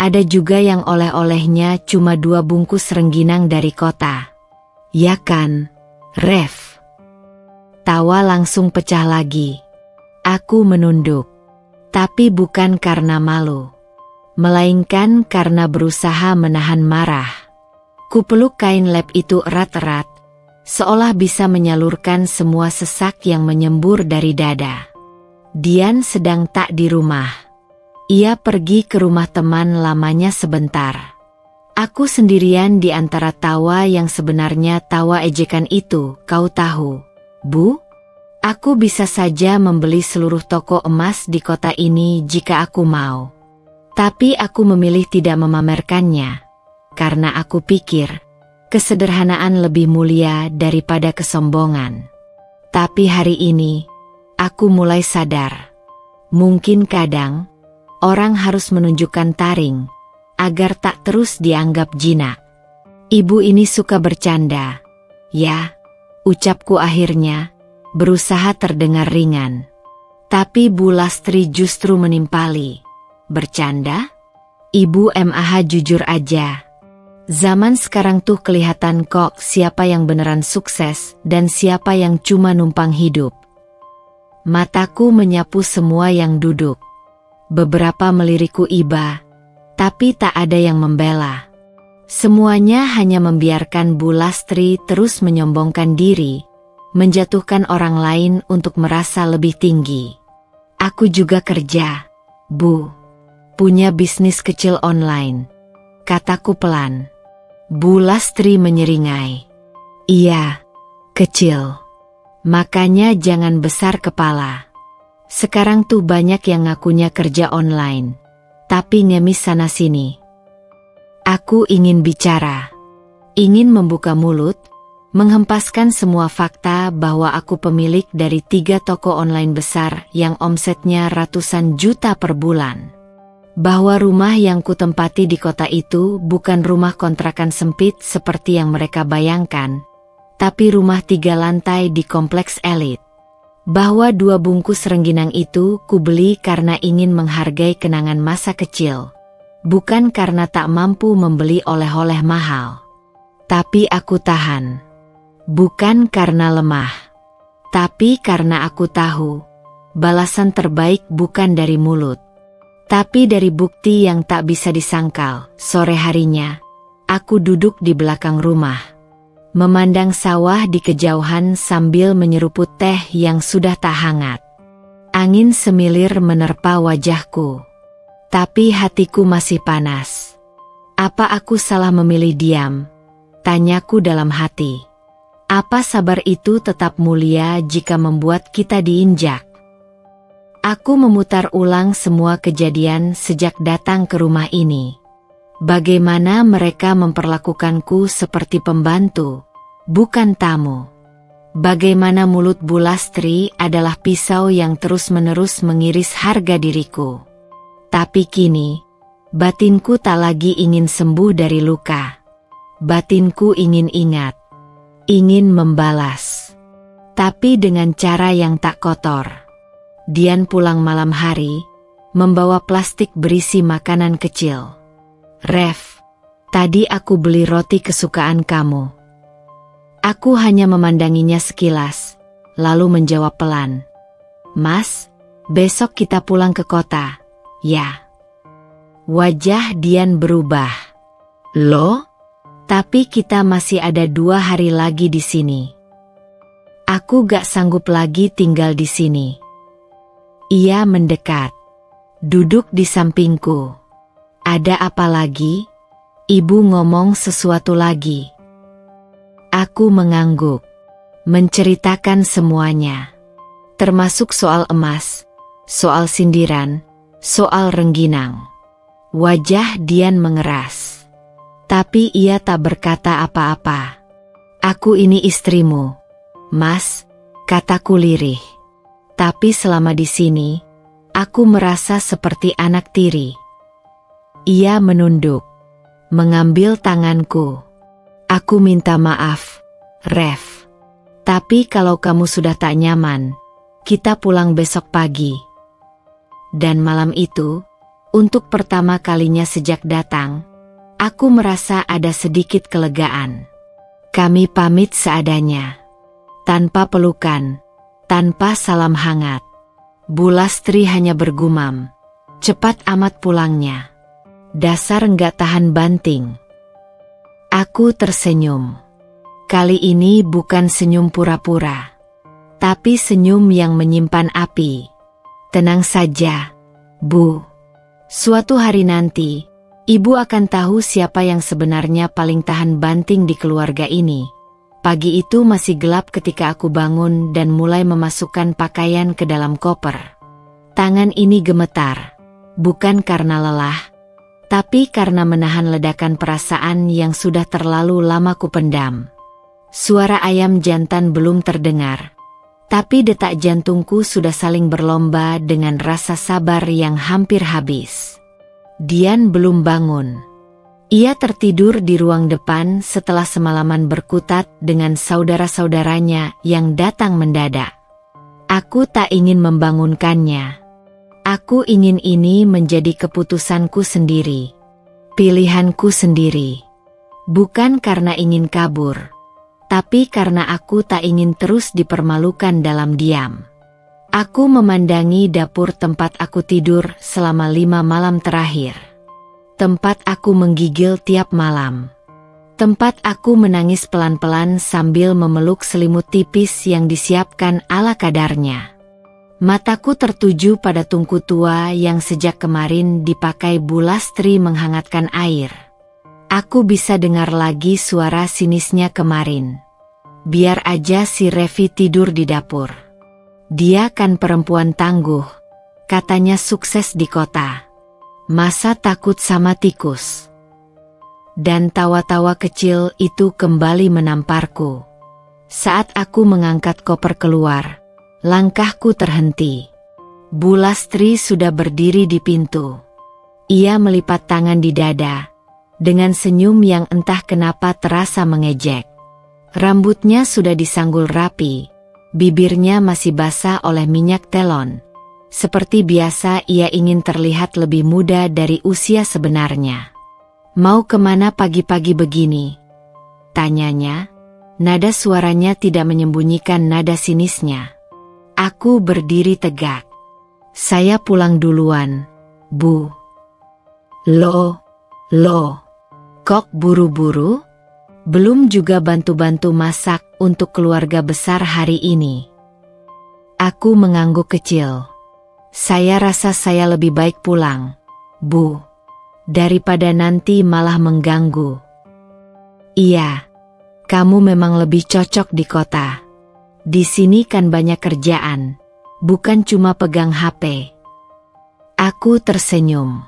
Ada juga yang oleh-olehnya cuma 2 bungkus rengginang dari kota. Ya kan, Rev?" Tawa langsung pecah lagi. Aku menunduk. Tapi bukan karena malu, melainkan karena berusaha menahan marah. Kupeluk kain lep itu erat-erat, seolah bisa menyalurkan semua sesak yang menyembur dari dada. Dian sedang tak di rumah. Ia pergi ke rumah teman lamanya sebentar. Aku sendirian di antara tawa yang sebenarnya tawa ejekan itu, kau tahu, Bu? Aku bisa saja membeli seluruh toko emas di kota ini jika aku mau. Tapi aku memilih tidak memamerkannya, karena aku pikir kesederhanaan lebih mulia daripada kesombongan. Tapi hari ini, aku mulai sadar. Mungkin kadang, orang harus menunjukkan taring, agar tak terus dianggap jinak. "Ibu ini suka bercanda, ya," ucapku akhirnya, berusaha terdengar ringan. Tapi Bu Lastri justru menimpali. "Bercanda? Ibu mah jujur aja. Zaman sekarang tuh kelihatan kok siapa yang beneran sukses dan siapa yang cuma numpang hidup." Mataku menyapu semua yang duduk. Beberapa melirikku iba, tapi tak ada yang membela. Semuanya hanya membiarkan Bu Lastri terus menyombongkan diri, menjatuhkan orang lain untuk merasa lebih tinggi. "Aku juga kerja, Bu. Punya bisnis kecil online," kataku pelan. Bu Lastri menyeringai. "Iya, kecil. Makanya jangan besar kepala. Sekarang tuh banyak yang ngakunya kerja online, tapi ngemis sana-sini." Aku ingin bicara. Ingin membuka mulut, menghempaskan semua fakta bahwa aku pemilik dari 3 toko online besar yang omsetnya ratusan juta per bulan. Bahwa rumah yang kutempati di kota itu bukan rumah kontrakan sempit seperti yang mereka bayangkan, tapi rumah 3 lantai di kompleks elit. Bahwa 2 bungkus rengginang itu kubeli karena ingin menghargai kenangan masa kecil, bukan karena tak mampu membeli oleh-oleh mahal. Tapi aku tahan. Bukan karena lemah, tapi karena aku tahu, balasan terbaik bukan dari mulut, tapi dari bukti yang tak bisa disangkal. Sore harinya, aku duduk di belakang rumah, memandang sawah di kejauhan sambil menyeruput teh yang sudah tak hangat. Angin semilir menerpa wajahku, tapi hatiku masih panas. Apa aku salah memilih diam? Tanyaku dalam hati. Apa sabar itu tetap mulia jika membuat kita diinjak? Aku memutar ulang semua kejadian sejak datang ke rumah ini. Bagaimana mereka memperlakukanku seperti pembantu, bukan tamu. Bagaimana mulut Bu Lastri adalah pisau yang terus-menerus mengiris harga diriku. Tapi kini, batinku tak lagi ingin sembuh dari luka. Batinku ingin ingat, ingin membalas. Tapi dengan cara yang tak kotor. Dian pulang malam hari, membawa plastik berisi makanan kecil. "Ref, tadi aku beli roti kesukaan kamu." Aku hanya memandanginya sekilas, lalu menjawab pelan, "Mas, besok kita pulang ke kota, ya?" Wajah Dian berubah. "Loh? Tapi kita masih ada 2 hari lagi di sini. Aku gak sanggup lagi tinggal di sini." Ia mendekat, duduk di sampingku. "Ada apa lagi? Ibu ngomong sesuatu lagi?" Aku mengangguk, menceritakan semuanya. Termasuk soal emas, soal sindiran, soal rengginang. Wajah Dian mengeras. Tapi ia tak berkata apa-apa. "Aku ini istrimu, Mas," kataku lirih. "Tapi selama di sini, aku merasa seperti anak tiri." Ia menunduk, mengambil tanganku. "Aku minta maaf, Ref. Tapi kalau kamu sudah tak nyaman, kita pulang besok pagi." Dan malam itu, untuk pertama kalinya sejak datang, aku merasa ada sedikit kelegaan. Kami pamit seadanya. Tanpa pelukan, tanpa salam hangat. Bu Lastri hanya bergumam, "Cepat amat pulangnya. Dasar enggak tahan banting." Aku tersenyum. Kali ini bukan senyum pura-pura, tapi senyum yang menyimpan api. "Tenang saja, Bu. Suatu hari nanti, Ibu akan tahu siapa yang sebenarnya paling tahan banting di keluarga ini." Pagi itu masih gelap ketika aku bangun dan mulai memasukkan pakaian ke dalam koper. Tangan ini gemetar, bukan karena lelah, tapi karena menahan ledakan perasaan yang sudah terlalu lama kupendam. Suara ayam jantan belum terdengar, tapi detak jantungku sudah saling berlomba dengan rasa sabar yang hampir habis. Dian belum bangun. Ia tertidur di ruang depan setelah semalaman berkutat dengan saudara-saudaranya yang datang mendadak. Aku tak ingin membangunkannya. Aku ingin ini menjadi keputusanku sendiri, pilihanku sendiri. Bukan karena ingin kabur, tapi karena aku tak ingin terus dipermalukan dalam diam. Aku memandangi dapur tempat aku tidur selama 5 malam terakhir. Tempat aku menggigil tiap malam. Tempat aku menangis pelan-pelan sambil memeluk selimut tipis yang disiapkan ala kadarnya. Mataku tertuju pada tungku tua yang sejak kemarin dipakai Bu Lastri menghangatkan air. Aku bisa dengar lagi suara sinisnya kemarin. "Biar aja si Revi tidur di dapur. Dia kan perempuan tangguh, katanya sukses di kota. Masa takut sama tikus?" Dan tawa-tawa kecil itu kembali menamparku. Saat aku mengangkat koper keluar, langkahku terhenti. Bu Lastri sudah berdiri di pintu. Ia melipat tangan di dada, dengan senyum yang entah kenapa terasa mengejek. Rambutnya sudah disanggul rapi, bibirnya masih basah oleh minyak telon. Seperti biasa ia ingin terlihat lebih muda dari usia sebenarnya. "Mau kemana pagi-pagi begini?" tanyanya. Nada suaranya tidak menyembunyikan nada sinisnya. Aku berdiri tegak. "Saya pulang duluan, Bu." Loh, kok buru-buru? Belum juga bantu-bantu masak untuk keluarga besar hari ini. Aku mengangguk kecil. "Saya rasa saya lebih baik pulang, Bu, daripada nanti malah mengganggu." "Iya, kamu memang lebih cocok di kota. Di sini kan banyak kerjaan, bukan cuma pegang HP." Aku tersenyum.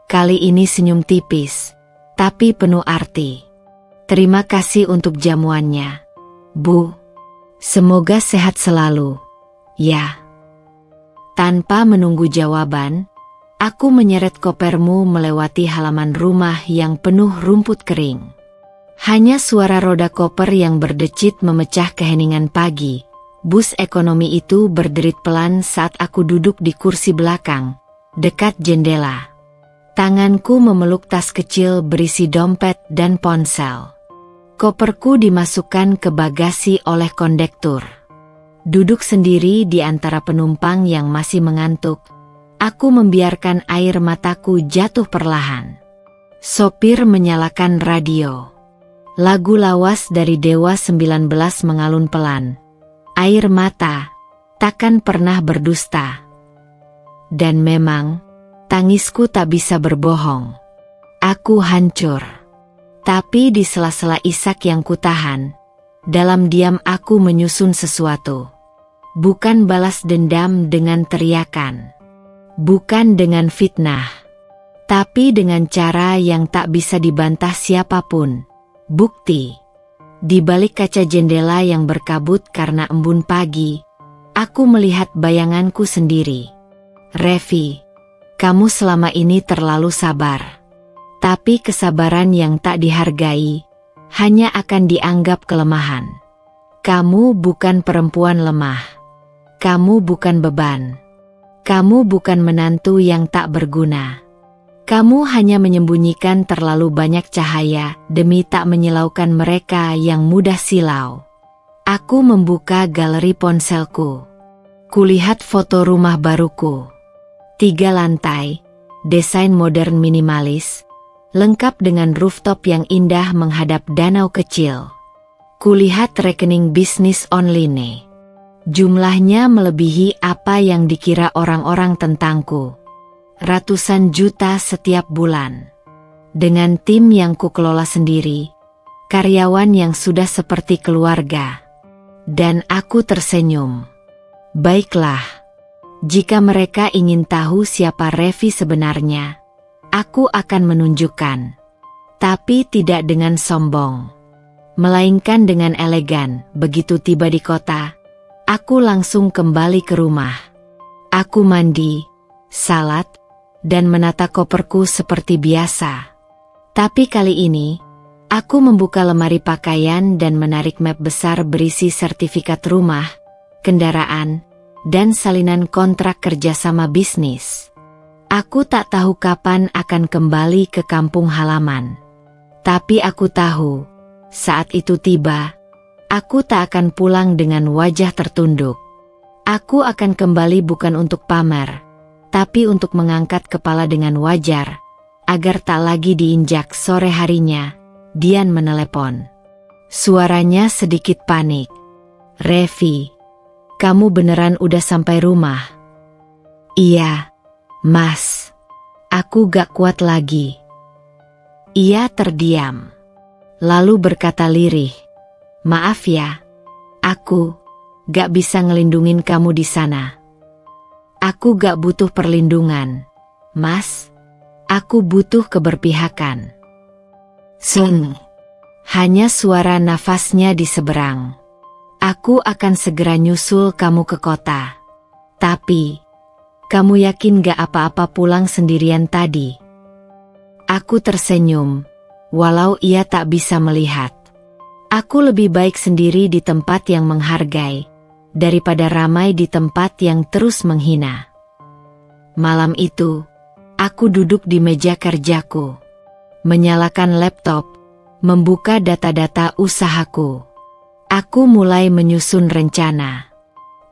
Kali ini senyum tipis, tapi penuh arti. "Terima kasih untuk jamuannya, Bu." Semoga sehat selalu. Ya. Tanpa menunggu jawaban, aku menyeret kopermu melewati halaman rumah yang penuh rumput kering. Hanya suara roda koper yang berdecit memecah keheningan pagi. Bus ekonomi itu berderit pelan saat aku duduk di kursi belakang, dekat jendela. Tanganku memeluk tas kecil berisi dompet dan ponsel. Koperku dimasukkan ke bagasi oleh kondektur. Duduk sendiri di antara penumpang yang masih mengantuk, aku membiarkan air mataku jatuh perlahan. Sopir menyalakan radio. Lagu lawas dari Dewa 19 mengalun pelan. Air mata, takkan pernah berdusta. Dan memang, tangisku tak bisa berbohong. Aku hancur. Tapi di sela-sela isak yang kutahan, dalam diam aku menyusun sesuatu. Bukan balas dendam dengan teriakan. Bukan dengan fitnah. Tapi dengan cara yang tak bisa dibantah siapapun. Bukti. Di balik kaca jendela yang berkabut karena embun pagi, aku melihat bayanganku sendiri. Revi, kamu selama ini terlalu sabar. Tapi kesabaran yang tak dihargai, hanya akan dianggap kelemahan. Kamu bukan perempuan lemah. Kamu bukan beban. Kamu bukan menantu yang tak berguna. Kamu hanya menyembunyikan terlalu banyak cahaya demi tak menyilaukan mereka yang mudah silau. Aku membuka galeri ponselku. Kulihat foto rumah baruku. 3 lantai, desain modern minimalis, lengkap dengan rooftop yang indah menghadap danau kecil. Kulihat rekening bisnis online. Jumlahnya melebihi apa yang dikira orang-orang tentangku. Ratusan juta setiap bulan. Dengan tim yang kukelola sendiri, karyawan yang sudah seperti keluarga. Dan aku tersenyum. Baiklah, jika mereka ingin tahu siapa Revi sebenarnya, aku akan menunjukkan. Tapi tidak dengan sombong, melainkan dengan elegan. Begitu tiba di kota, aku langsung kembali ke rumah. Aku mandi, salat, dan menata koperku seperti biasa. Tapi kali ini, aku membuka lemari pakaian dan menarik map besar berisi sertifikat rumah, kendaraan, dan salinan kontrak kerjasama bisnis. Aku tak tahu kapan akan kembali ke kampung halaman. Tapi aku tahu, saat itu tiba, aku tak akan pulang dengan wajah tertunduk. Aku akan kembali bukan untuk pamer, tapi untuk mengangkat kepala dengan wajar, agar tak lagi diinjak. Sore harinya, Dian menelepon. Suaranya sedikit panik. Revi, kamu beneran udah sampai rumah? Iya, Mas. Aku gak kuat lagi. Ia terdiam. Lalu berkata lirih, maaf ya, aku gak bisa ngelindungin kamu di sana. Aku gak butuh perlindungan, Mas. Aku butuh keberpihakan. Seng. Hanya suara nafasnya di seberang. Aku akan segera nyusul kamu ke kota. Tapi, kamu yakin gak apa-apa pulang sendirian tadi? Aku tersenyum, walau ia tak bisa melihat. Aku lebih baik sendiri di tempat yang menghargai, daripada ramai di tempat yang terus menghina. Malam itu, aku duduk di meja kerjaku, menyalakan laptop, membuka data-data usahaku. Aku mulai menyusun rencana.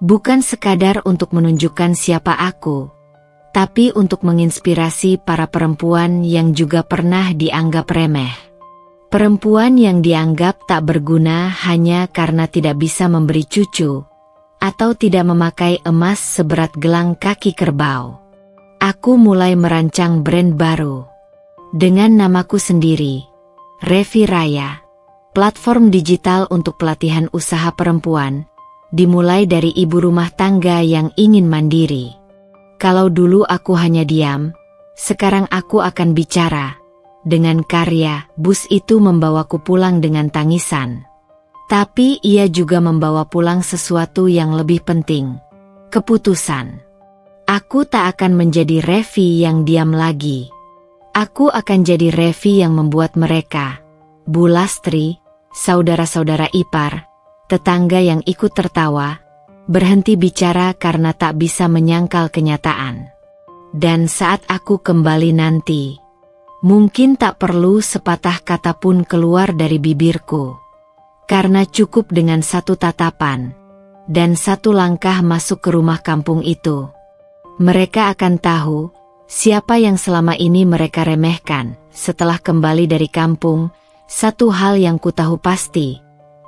Bukan sekadar untuk menunjukkan siapa aku, tapi untuk menginspirasi para perempuan yang juga pernah dianggap remeh. Perempuan yang dianggap tak berguna hanya karena tidak bisa memberi cucu, atau tidak memakai emas seberat gelang kaki kerbau. Aku mulai merancang brand baru. Dengan namaku sendiri, Revi Raya, platform digital untuk pelatihan usaha perempuan, dimulai dari ibu rumah tangga yang ingin mandiri. Kalau dulu aku hanya diam, sekarang aku akan bicara. Dengan karya, bus itu membawaku pulang dengan tangisan. Tapi ia juga membawa pulang sesuatu yang lebih penting. Keputusan. Aku tak akan menjadi Revi yang diam lagi. Aku akan jadi Revi yang membuat mereka, Bu Lastri, saudara-saudara ipar, tetangga yang ikut tertawa, berhenti bicara karena tak bisa menyangkal kenyataan. Dan saat aku kembali nanti, mungkin tak perlu sepatah kata pun keluar dari bibirku. Karena cukup dengan satu tatapan, dan satu langkah masuk ke rumah kampung itu. Mereka akan tahu, siapa yang selama ini mereka remehkan. Setelah kembali dari kampung, satu hal yang ku tahu pasti,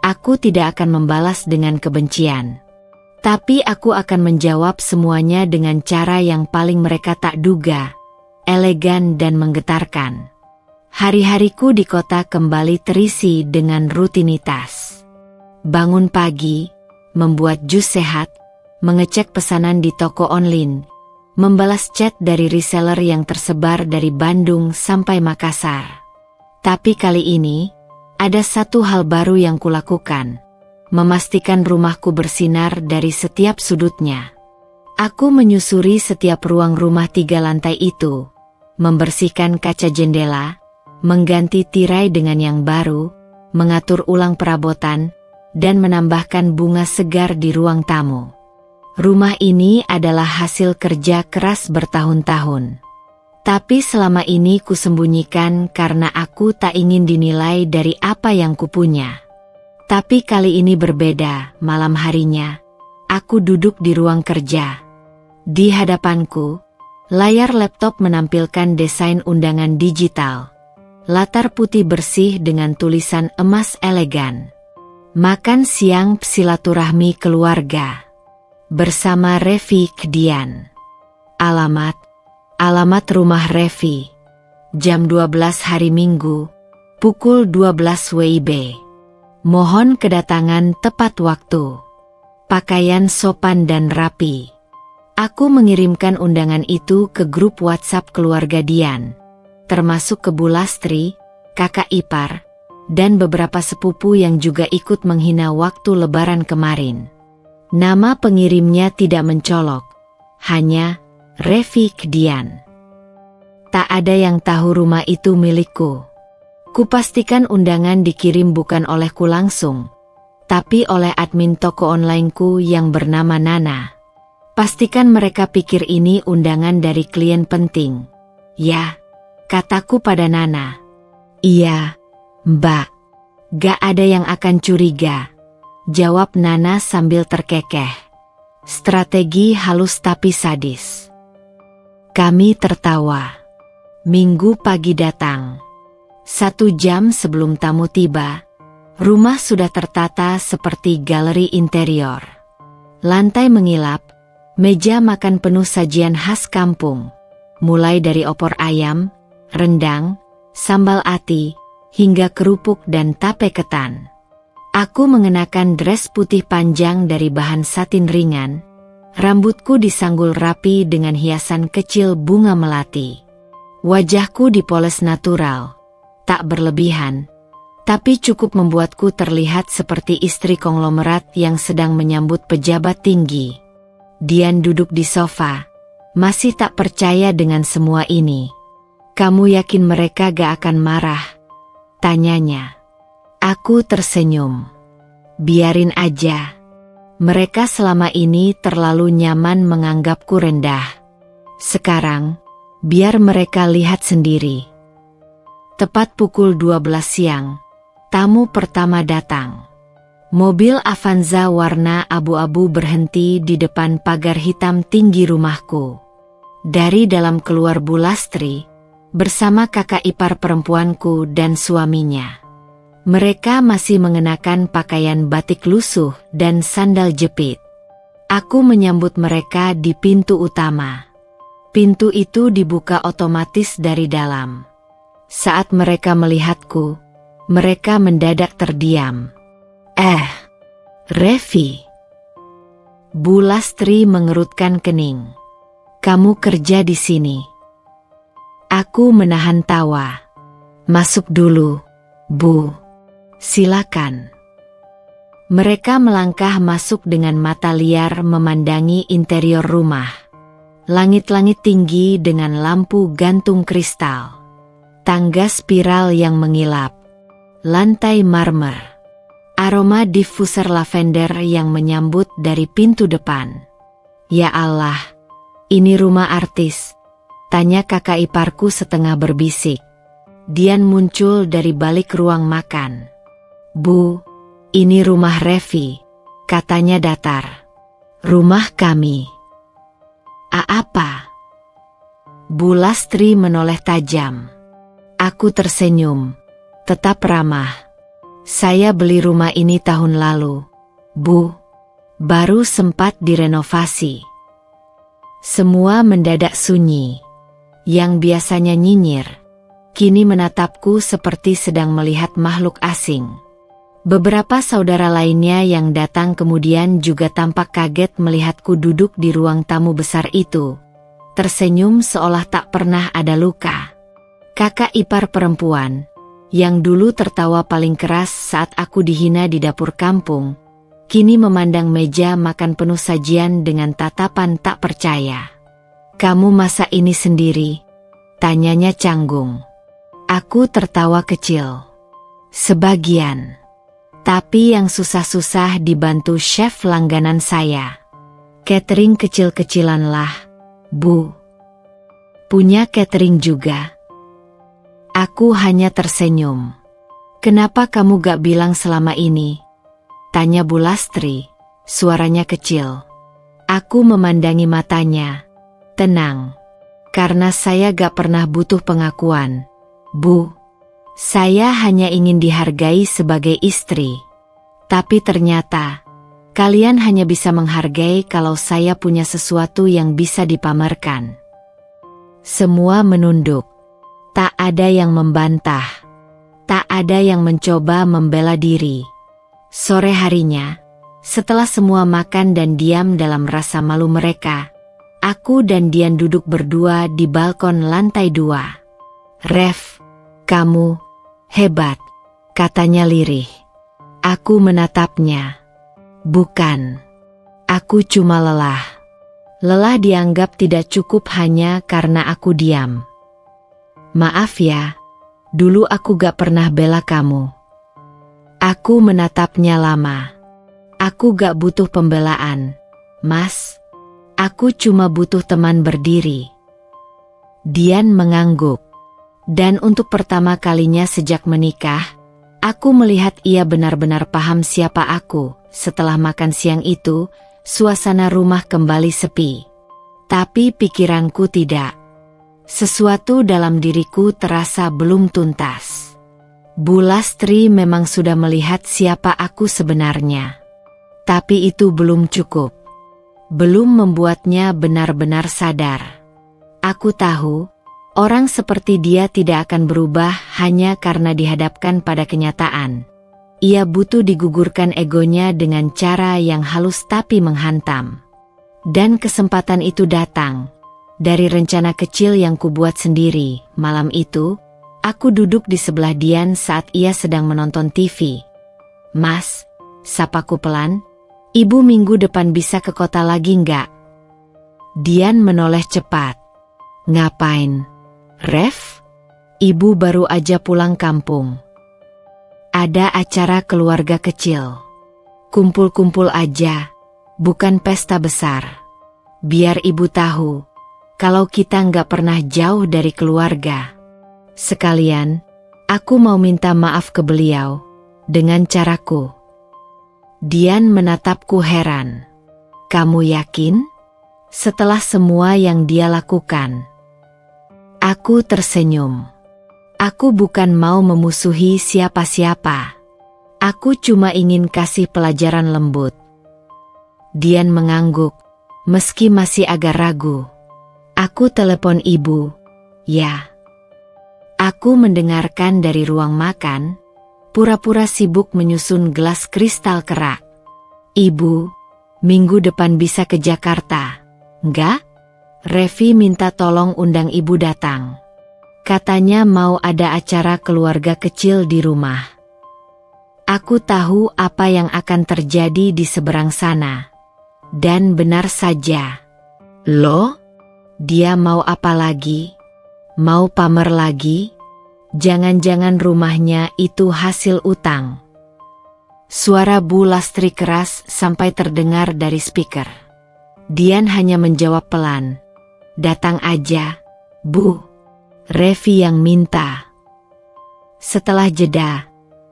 aku tidak akan membalas dengan kebencian. Tapi aku akan menjawab semuanya dengan cara yang paling mereka tak duga, elegan dan menggetarkan. Hari-hariku di kota kembali terisi dengan rutinitas. Bangun pagi, membuat jus sehat, mengecek pesanan di toko online, membalas chat dari reseller yang tersebar dari Bandung sampai Makassar. Tapi kali ini, ada satu hal baru yang kulakukan, memastikan rumahku bersinar dari setiap sudutnya. Aku menyusuri setiap ruang rumah 3 lantai itu, membersihkan kaca jendela, mengganti tirai dengan yang baru, mengatur ulang perabotan, dan menambahkan bunga segar di ruang tamu. Rumah ini adalah hasil kerja keras bertahun-tahun. Tapi selama ini kusembunyikan karena aku tak ingin dinilai dari apa yang kupunya. Tapi kali ini berbeda, malam harinya, aku duduk di ruang kerja. Di hadapanku, layar laptop menampilkan desain undangan digital. Latar putih bersih dengan tulisan emas elegan. Makan siang silaturahmi keluarga. Bersama Revi Kedian. Alamat rumah Revi. Jam 12 hari Minggu, pukul 12 WIB. Mohon kedatangan tepat waktu. Pakaian sopan dan rapi. Aku mengirimkan undangan itu ke grup WhatsApp keluarga Dian, termasuk ke Bu Lastri, kakak ipar, dan beberapa sepupu yang juga ikut menghina waktu lebaran kemarin. Nama pengirimnya tidak mencolok, hanya Revi Kedian. Tak ada yang tahu rumah itu milikku. Kupastikan undangan dikirim bukan olehku langsung, tapi oleh admin toko onlineku yang bernama Nana. Pastikan mereka pikir ini undangan dari klien penting. Ya, kataku pada Nana. Iya, Mbak. Gak ada yang akan curiga, jawab Nana sambil terkekeh. Strategi halus tapi sadis. Kami tertawa. Minggu pagi datang. 1 jam sebelum tamu tiba, rumah sudah tertata seperti galeri interior. Lantai mengilap, meja makan penuh sajian khas kampung, mulai dari opor ayam, rendang, sambal ati, hingga kerupuk dan tape ketan. Aku mengenakan dress putih panjang dari bahan satin ringan, rambutku disanggul rapi dengan hiasan kecil bunga melati. Wajahku dipoles natural, tak berlebihan, tapi cukup membuatku terlihat seperti istri konglomerat yang sedang menyambut pejabat tinggi. Dian duduk di sofa, masih tak percaya dengan semua ini. Kamu yakin mereka gak akan marah? Tanyanya. Aku tersenyum. Biarin aja. Mereka selama ini terlalu nyaman menganggapku rendah. Sekarang, biar mereka lihat sendiri. Tepat pukul 12 siang, tamu pertama datang. Mobil Avanza warna abu-abu berhenti di depan pagar hitam tinggi rumahku. Dari dalam keluar Bu Lastri, bersama kakak ipar perempuanku dan suaminya. Mereka masih mengenakan pakaian batik lusuh dan sandal jepit. Aku menyambut mereka di pintu utama. Pintu itu dibuka otomatis dari dalam. Saat mereka melihatku, mereka mendadak terdiam. Revi. Bu Lastri mengerutkan kening. Kamu kerja di sini. Aku menahan tawa. Masuk dulu, Bu. Silakan. Mereka melangkah masuk dengan mata liar memandangi interior rumah. Langit-langit tinggi dengan lampu gantung kristal. Tangga spiral yang mengilap. Lantai marmer. Aroma diffuser lavender yang menyambut dari pintu depan. Ya Allah, ini rumah artis, tanya kakak iparku setengah berbisik. Dian muncul dari balik ruang makan. Bu, ini rumah Revi, katanya datar. Rumah kami. Apa? Bu Lastri menoleh tajam. Aku tersenyum, tetap ramah. Saya beli rumah ini tahun lalu, Bu. Baru sempat direnovasi. Semua mendadak sunyi. Yang biasanya nyinyir, kini menatapku seperti sedang melihat makhluk asing. Beberapa saudara lainnya yang datang kemudian juga tampak kaget melihatku duduk di ruang tamu besar itu. Tersenyum seolah tak pernah ada luka. Kakak ipar perempuan, yang dulu tertawa paling keras saat aku dihina di dapur kampung, kini memandang meja makan penuh sajian dengan tatapan tak percaya. Kamu masak ini sendiri? Tanyanya canggung. Aku tertawa kecil. Sebagian. Tapi yang susah-susah dibantu chef langganan saya. Catering kecil-kecilan lah, Bu. Punya catering juga? Aku hanya tersenyum. Kenapa kamu gak bilang selama ini? Tanya Bu Lastri, suaranya kecil. Aku memandangi matanya. Tenang. Karena saya gak pernah butuh pengakuan, Bu. Saya hanya ingin dihargai sebagai istri. Tapi ternyata, kalian hanya bisa menghargai kalau saya punya sesuatu yang bisa dipamerkan. Semua menunduk. Tak ada yang membantah. Tak ada yang mencoba membela diri. Sore harinya, setelah semua makan dan diam dalam rasa malu mereka, aku dan Dian duduk berdua di balkon lantai 2. Rev, kamu hebat, katanya lirih. Aku menatapnya. Bukan. Aku cuma lelah. Lelah dianggap tidak cukup hanya karena aku diam. Maaf ya, dulu aku gak pernah bela kamu. Aku menatapnya lama. Aku gak butuh pembelaan, Mas. Aku cuma butuh teman berdiri. Dian mengangguk. Dan untuk pertama kalinya sejak menikah, aku melihat ia benar-benar paham siapa aku. Setelah makan siang itu, suasana rumah kembali sepi. Tapi pikiranku tidak. Sesuatu dalam diriku terasa belum tuntas. Bu Lastri memang sudah melihat siapa aku sebenarnya. Tapi itu belum cukup. Belum membuatnya benar-benar sadar. Aku tahu, orang seperti dia tidak akan berubah hanya karena dihadapkan pada kenyataan. Ia butuh digugurkan egonya dengan cara yang halus tapi menghantam. Dan kesempatan itu datang. Dari rencana kecil yang kubuat sendiri, malam itu, aku duduk di sebelah Dian saat ia sedang menonton TV. Mas, sapaku pelan, ibu minggu depan bisa ke kota lagi nggak? Dian menoleh cepat. Ngapain? Rev? Ibu baru aja pulang kampung. Ada acara keluarga kecil. Kumpul-kumpul aja, bukan pesta besar. Biar ibu tahu. Kalau kita nggak pernah jauh dari keluarga. Sekalian, aku mau minta maaf ke beliau, dengan caraku. Dian menatapku heran. Kamu yakin? Setelah semua yang dia lakukan. Aku tersenyum. Aku bukan mau memusuhi siapa-siapa. Aku cuma ingin kasih pelajaran lembut. Dian mengangguk, meski masih agak ragu. Aku telepon ibu, ya. Aku mendengarkan dari ruang makan, pura-pura sibuk menyusun gelas kristal kerak. Ibu, minggu depan bisa ke Jakarta, enggak? Revi minta tolong undang ibu datang. Katanya mau ada acara keluarga kecil di rumah. Aku tahu apa yang akan terjadi di seberang sana. Dan benar saja. Loh? Dia mau apa lagi? Mau pamer lagi? Jangan-jangan rumahnya itu hasil utang. Suara Bu Lastri keras sampai terdengar dari speaker. Dian hanya menjawab pelan. Datang aja, Bu. Revi yang minta. Setelah jeda,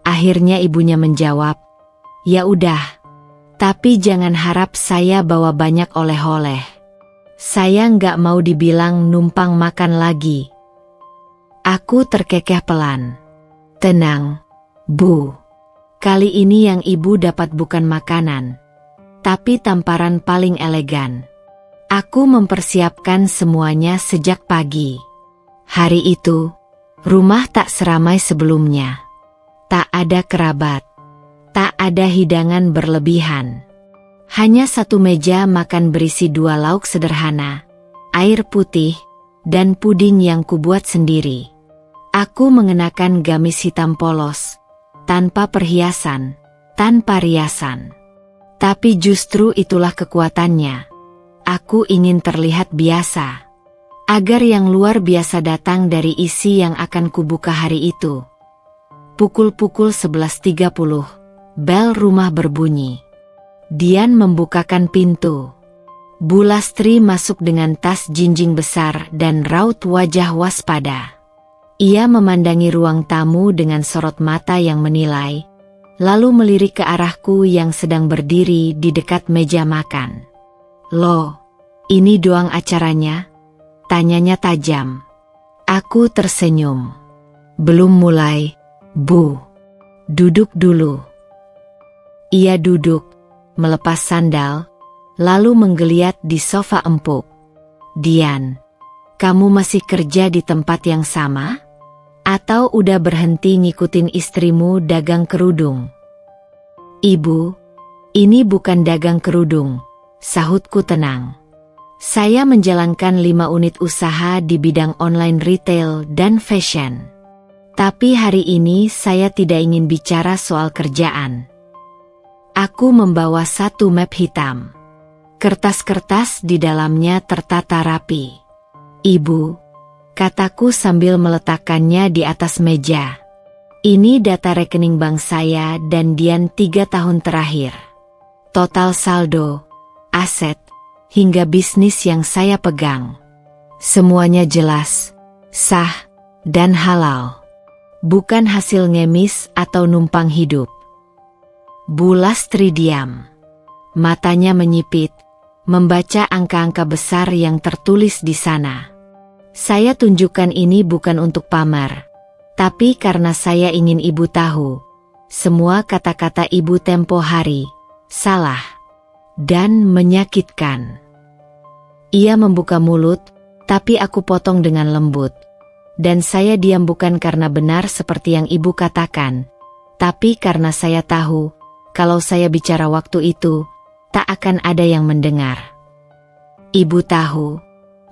akhirnya ibunya menjawab, ya udah, tapi jangan harap saya bawa banyak oleh-oleh. Saya nggak mau dibilang numpang makan lagi. Aku terkekeh pelan. Tenang, Bu. Kali ini yang ibu dapat bukan makanan, tapi tamparan paling elegan. Aku mempersiapkan semuanya sejak pagi. Hari itu, rumah tak seramai sebelumnya. Tak ada kerabat. Tak ada hidangan berlebihan. Hanya satu meja makan berisi 2 lauk sederhana, air putih, dan puding yang kubuat sendiri. Aku mengenakan gamis hitam polos, tanpa perhiasan, tanpa riasan. Tapi justru itulah kekuatannya. Aku ingin terlihat biasa, agar yang luar biasa datang dari isi yang akan kubuka hari itu. Pukul 11.30, bel rumah berbunyi. Dian membukakan pintu. Bu Lastri masuk dengan tas jinjing besar dan raut wajah waspada. Ia memandangi ruang tamu dengan sorot mata yang menilai, lalu melirik ke arahku yang sedang berdiri di dekat meja makan. Loh, ini doang acaranya? Tanyanya tajam. Aku tersenyum. Belum mulai, Bu. Duduk dulu. Ia duduk, melepas sandal, lalu menggeliat di sofa empuk. Dian, kamu masih kerja di tempat yang sama? Atau udah berhenti ngikutin istrimu dagang kerudung? Ibu, ini bukan dagang kerudung, sahutku tenang. Saya menjalankan 5 unit usaha di bidang online retail dan fashion. Tapi hari ini saya tidak ingin bicara soal kerjaan. Aku membawa satu map hitam. Kertas-kertas di dalamnya tertata rapi. Ibu, kataku sambil meletakkannya di atas meja. Ini data rekening bank saya dan Dian 3 tahun terakhir. Total saldo, aset, hingga bisnis yang saya pegang. Semuanya jelas, sah, dan halal. Bukan hasil ngemis atau numpang hidup. Bu Lastri diam. Matanya menyipit, membaca angka-angka besar yang tertulis di sana. Saya tunjukkan ini bukan untuk pamer, tapi karena saya ingin ibu tahu, semua kata-kata ibu tempo hari, salah, dan menyakitkan. Ia membuka mulut, tapi aku potong dengan lembut. Dan saya diam bukan karena benar seperti yang ibu katakan, tapi karena saya tahu, kalau saya bicara waktu itu, tak akan ada yang mendengar. Ibu tahu,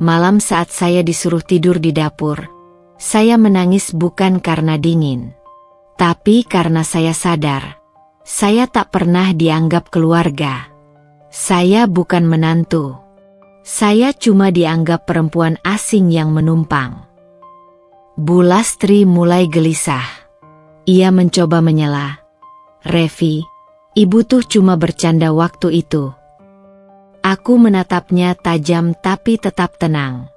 malam saat saya disuruh tidur di dapur, saya menangis bukan karena dingin, tapi karena saya sadar, saya tak pernah dianggap keluarga. Saya bukan menantu. Saya cuma dianggap perempuan asing yang menumpang. Bu Lastri mulai gelisah. Ia mencoba menyela. Revi, ibu tuh cuma bercanda waktu itu. Aku menatapnya tajam tapi tetap tenang.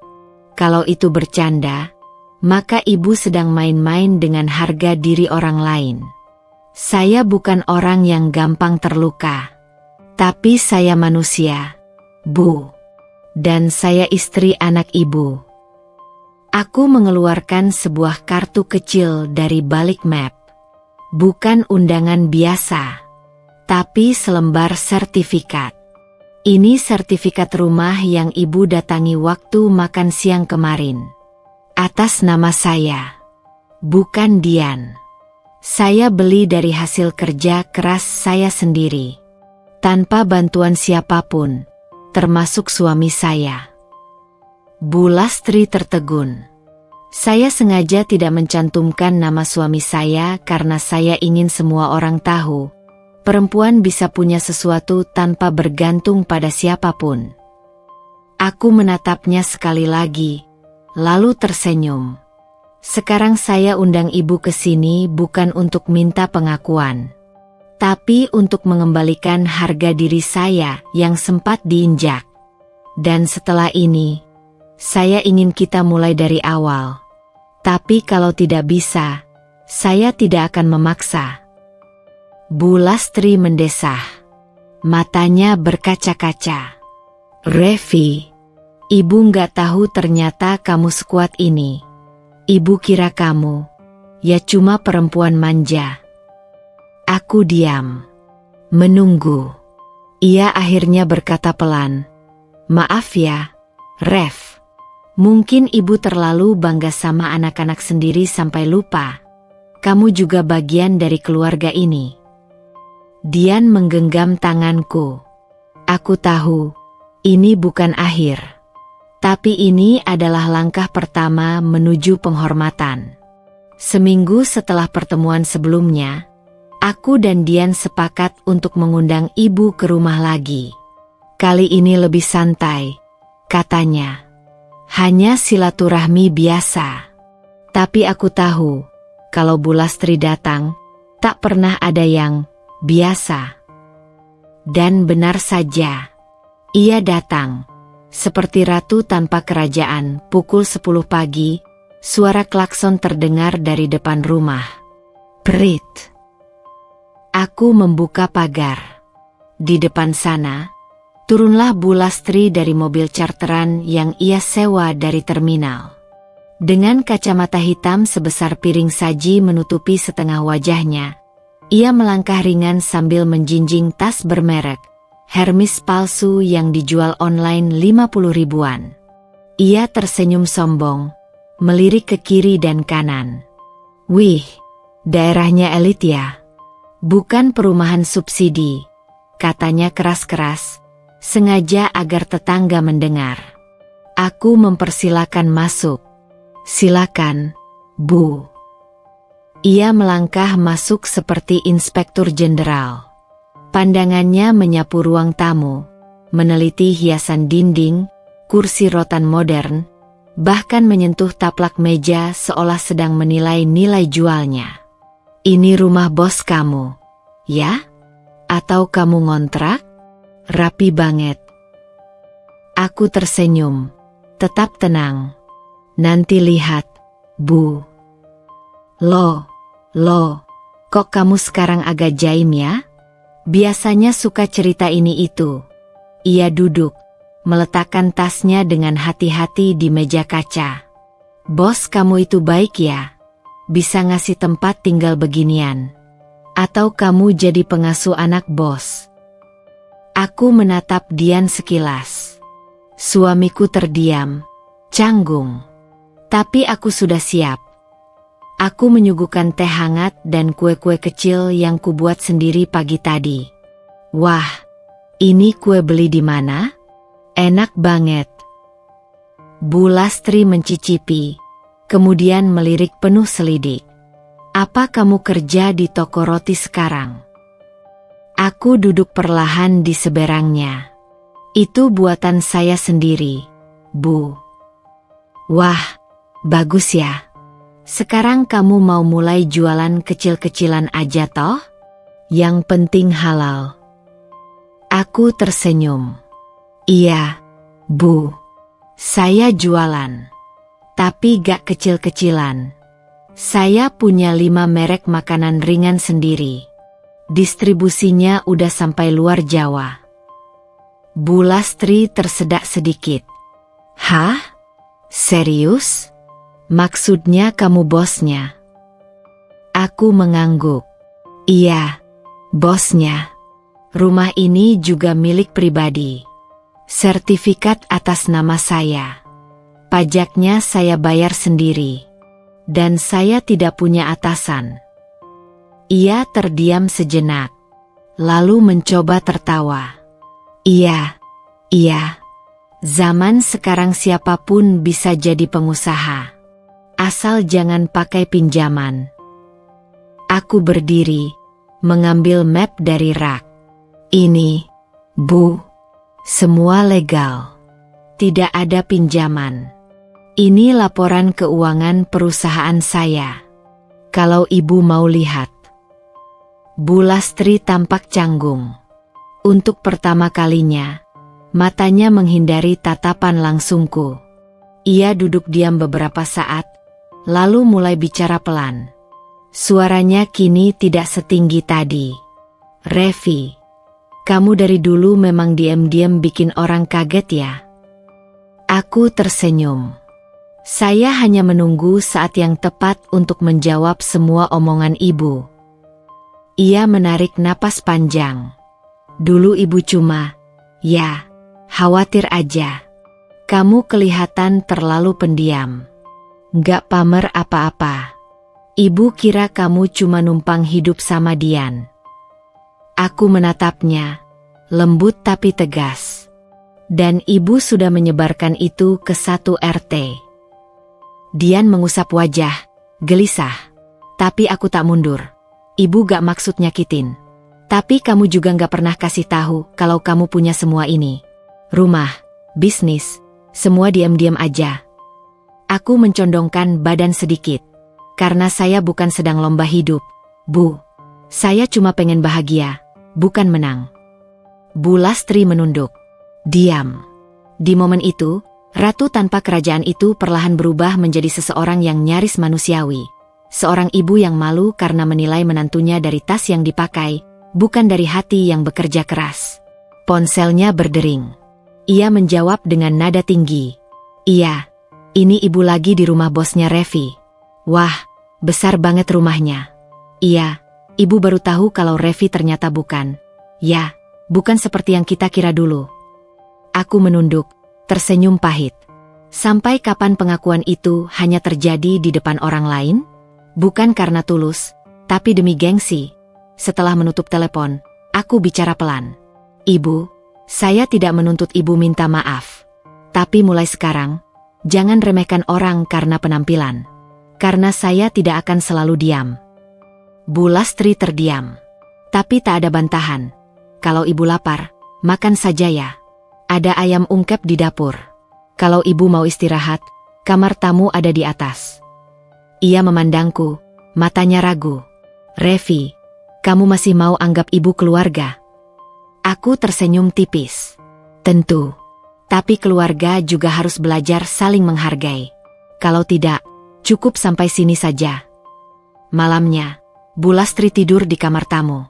Kalau itu bercanda, maka ibu sedang main-main dengan harga diri orang lain. Saya bukan orang yang gampang terluka. Tapi saya manusia, Bu. Dan saya istri anak ibu. Aku mengeluarkan sebuah kartu kecil dari balik map. Bukan undangan biasa, tapi selembar sertifikat. Ini sertifikat rumah yang ibu datangi waktu makan siang kemarin. Atas nama saya. Bukan Dian. Saya beli dari hasil kerja keras saya sendiri. Tanpa bantuan siapapun, termasuk suami saya. Bu Lastri tertegun. Saya sengaja tidak mencantumkan nama suami saya karena saya ingin semua orang tahu, perempuan bisa punya sesuatu tanpa bergantung pada siapapun. Aku menatapnya sekali lagi, lalu tersenyum. Sekarang saya undang ibu ke sini bukan untuk minta pengakuan, tapi untuk mengembalikan harga diri saya yang sempat diinjak. Dan setelah ini, saya ingin kita mulai dari awal. Tapi kalau tidak bisa, saya tidak akan memaksa. Bu Lastri mendesah. Matanya berkaca-kaca. Revi, ibu nggak tahu ternyata kamu sekuat ini. Ibu kira kamu, ya cuma perempuan manja. Aku diam. Menunggu. Ia akhirnya berkata pelan. Maaf ya, Rev. Mungkin ibu terlalu bangga sama anak-anak sendiri sampai lupa. Kamu juga bagian dari keluarga ini. Dian menggenggam tanganku. Aku tahu, ini bukan akhir. Tapi ini adalah langkah pertama menuju penghormatan. Seminggu setelah pertemuan sebelumnya, aku dan Dian sepakat untuk mengundang ibu ke rumah lagi. Kali ini lebih santai, katanya. Hanya silaturahmi biasa. Tapi aku tahu, kalau Bu Lastri datang, tak pernah ada yang biasa. Dan benar saja, ia datang. Seperti ratu tanpa kerajaan, pukul 10 pagi, suara klakson terdengar dari depan rumah. Prit. Aku membuka pagar. Di depan sana, turunlah Bu Lastri dari mobil charteran yang ia sewa dari terminal. Dengan kacamata hitam sebesar piring saji menutupi setengah wajahnya, ia melangkah ringan sambil menjinjing tas bermerek Hermes palsu yang dijual online 50 ribuan. Ia tersenyum sombong, melirik ke kiri dan kanan. Wih, daerahnya elit ya. Bukan perumahan subsidi, katanya keras-keras. Sengaja agar tetangga mendengar. Aku mempersilakan masuk. Silakan, Bu. Ia melangkah masuk seperti inspektur jenderal. Pandangannya menyapu ruang tamu, meneliti hiasan dinding, kursi rotan modern, bahkan menyentuh taplak meja seolah sedang menilai nilai jualnya. Ini rumah bos kamu, ya? Atau kamu ngontrak? Rapi banget. Aku tersenyum. Tetap tenang. Nanti lihat, Bu. Loh, kok kamu sekarang agak jaim ya? Biasanya suka cerita ini itu. Ia duduk, meletakkan tasnya dengan hati-hati di meja kaca. Bos kamu itu baik ya? Bisa ngasih tempat tinggal beginian? Atau kamu jadi pengasuh anak bos? Aku menatap Dian sekilas. Suamiku terdiam, canggung. Tapi aku sudah siap. Aku menyuguhkan teh hangat dan kue-kue kecil yang kubuat sendiri pagi tadi. Wah, ini kue beli di mana? Enak banget. Bu Lastri mencicipi, kemudian melirik penuh selidik. Apa kamu kerja di toko roti sekarang? Aku duduk perlahan di seberangnya. Itu buatan saya sendiri, Bu. Wah, bagus ya. Sekarang kamu mau mulai jualan kecil-kecilan aja toh? Yang penting halal. Aku tersenyum. Iya, Bu. Saya jualan. Tapi gak kecil-kecilan. Saya punya 5 merek makanan ringan sendiri. Distribusinya udah sampai luar Jawa. Bu Lastri tersedak sedikit. Hah? Serius? Maksudnya kamu bosnya? Aku mengangguk. Iya, bosnya. Rumah ini juga milik pribadi. Sertifikat atas nama saya. Pajaknya saya bayar sendiri. Dan saya tidak punya atasan. Ia terdiam sejenak, lalu mencoba tertawa. Iya. Zaman sekarang siapapun bisa jadi pengusaha. Asal jangan pakai pinjaman. Aku berdiri, mengambil map dari rak. Ini, Bu, semua legal. Tidak ada pinjaman. Ini laporan keuangan perusahaan saya. Kalau Ibu mau lihat. Bu Lastri tampak canggung. Untuk pertama kalinya, matanya menghindari tatapan langsungku. Ia duduk diam beberapa saat, lalu mulai bicara pelan. Suaranya kini tidak setinggi tadi. Revi, kamu dari dulu memang diam-diam bikin orang kaget ya? Aku tersenyum. Saya hanya menunggu saat yang tepat untuk menjawab semua omongan Ibu. Ia menarik napas panjang. Dulu Ibu cuma, ya, khawatir aja. Kamu kelihatan terlalu pendiam. Nggak pamer apa-apa. Ibu kira kamu cuma numpang hidup sama Dian. Aku menatapnya, lembut tapi tegas. Dan Ibu sudah menyebarkan itu ke satu RT. Dian mengusap wajah, gelisah. Tapi aku tak mundur. Ibu gak maksud nyakitin. Tapi kamu juga gak pernah kasih tahu kalau kamu punya semua ini. Rumah, bisnis, semua diam-diam aja. Aku mencondongkan badan sedikit. Karena saya bukan sedang lomba hidup, Bu. Saya cuma pengen bahagia, bukan menang. Bu Lastri menunduk. Diam. Di momen itu, ratu tanpa kerajaan itu perlahan berubah menjadi seseorang yang nyaris manusiawi. Seorang ibu yang malu karena menilai menantunya dari tas yang dipakai, bukan dari hati yang bekerja keras. Ponselnya berdering. Ia menjawab dengan nada tinggi. Iya, ini Ibu lagi di rumah bosnya Revi. Wah, besar banget rumahnya. Iya, Ibu baru tahu kalau Revi ternyata bukan. Ya, bukan seperti yang kita kira dulu. Aku menunduk, tersenyum pahit. Sampai kapan pengakuan itu hanya terjadi di depan orang lain? Bukan karena tulus, tapi demi gengsi. Setelah menutup telepon, aku bicara pelan. Ibu, saya tidak menuntut Ibu minta maaf. Tapi mulai sekarang, jangan remehkan orang karena penampilan. Karena saya tidak akan selalu diam. Bu Lastri terdiam. Tapi tak ada bantahan. Kalau Ibu lapar, makan saja ya. Ada ayam ungkep di dapur. Kalau Ibu mau istirahat, kamar tamu ada di atas. Ia memandangku, matanya ragu. Revi, kamu masih mau anggap Ibu keluarga? Aku tersenyum tipis. Tentu. Tapi keluarga juga harus belajar saling menghargai. Kalau tidak, cukup sampai sini saja. Malamnya, Bu Lastri tidur di kamar tamu.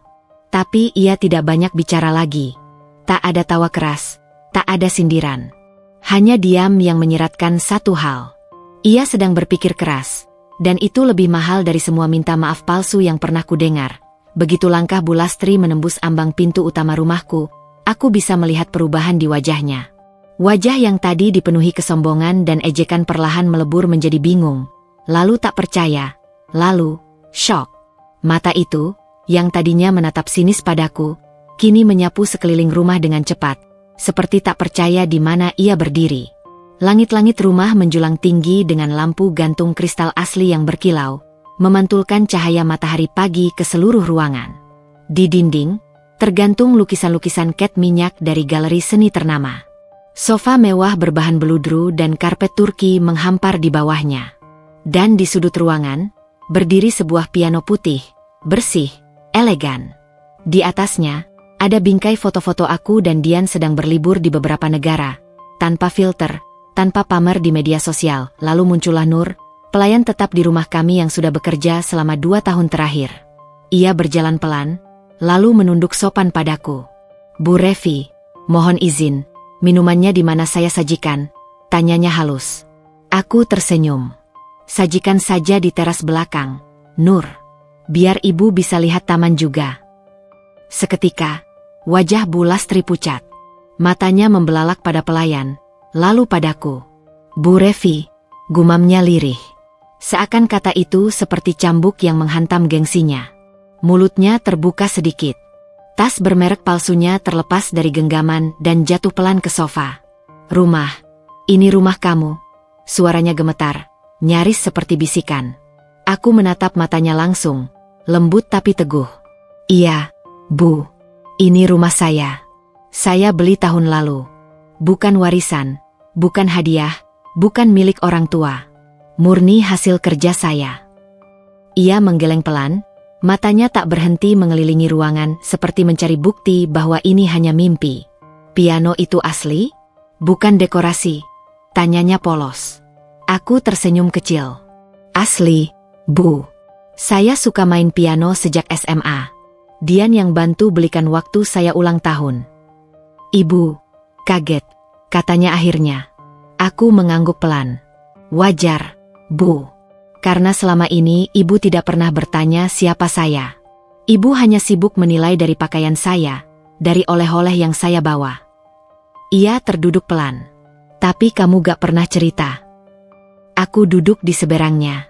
Tapi ia tidak banyak bicara lagi. Tak ada tawa keras. Tak ada sindiran. Hanya diam yang menyeratkan satu hal. Ia sedang berpikir keras. Dan itu lebih mahal dari semua minta maaf palsu yang pernah kudengar. Begitu langkah Bu Lastri menembus ambang pintu utama rumahku, aku bisa melihat perubahan di wajahnya. Wajah yang tadi dipenuhi kesombongan dan ejekan perlahan melebur menjadi bingung. Lalu tak percaya. Lalu, syok. Mata itu, yang tadinya menatap sinis padaku, kini menyapu sekeliling rumah dengan cepat. Seperti tak percaya di mana ia berdiri. Langit-langit rumah menjulang tinggi dengan lampu gantung kristal asli yang berkilau, memantulkan cahaya matahari pagi ke seluruh ruangan. Di dinding, tergantung lukisan-lukisan cat minyak dari galeri seni ternama. Sofa mewah berbahan beludru dan karpet Turki menghampar di bawahnya. Dan di sudut ruangan, berdiri sebuah piano putih, bersih, elegan. Di atasnya, ada bingkai foto-foto aku dan Dian sedang berlibur di beberapa negara, tanpa filter, tanpa pamer di media sosial. Lalu muncullah Nur, pelayan tetap di rumah kami yang sudah bekerja selama 2 tahun terakhir. Ia berjalan pelan, lalu menunduk sopan padaku. Bu Revi, mohon izin, minumannya di mana saya sajikan? Tanyanya halus. Aku tersenyum. Sajikan saja di teras belakang, Nur. Biar Ibu bisa lihat taman juga. Seketika, wajah Bu Lastri pucat. Matanya membelalak pada pelayan, lalu padaku. Bu Revi, gumamnya lirih. Seakan kata itu seperti cambuk yang menghantam gengsinya. Mulutnya terbuka sedikit. Tas bermerek palsunya terlepas dari genggaman dan jatuh pelan ke sofa. Rumah, ini rumah kamu. Suaranya gemetar, nyaris seperti bisikan. Aku menatap matanya langsung, lembut tapi teguh. Iya, Bu. Ini rumah saya. Saya beli tahun lalu. Bukan warisan, bukan hadiah, bukan milik orang tua. Murni hasil kerja saya. Ia menggeleng pelan, matanya tak berhenti mengelilingi ruangan seperti mencari bukti bahwa ini hanya mimpi. Piano itu asli? Bukan dekorasi? Tanyanya polos. Aku tersenyum kecil. Asli, Bu. Saya suka main piano sejak SMA. Dian yang bantu belikan waktu saya ulang tahun. Ibu, kaget, katanya akhirnya. Aku mengangguk pelan. Wajar, Bu. Karena selama ini ibu tidak pernah bertanya siapa saya. Ibu hanya sibuk menilai dari pakaian saya, dari oleh-oleh yang saya bawa. Ia terduduk pelan. Tapi kamu gak pernah cerita. Aku duduk di seberangnya.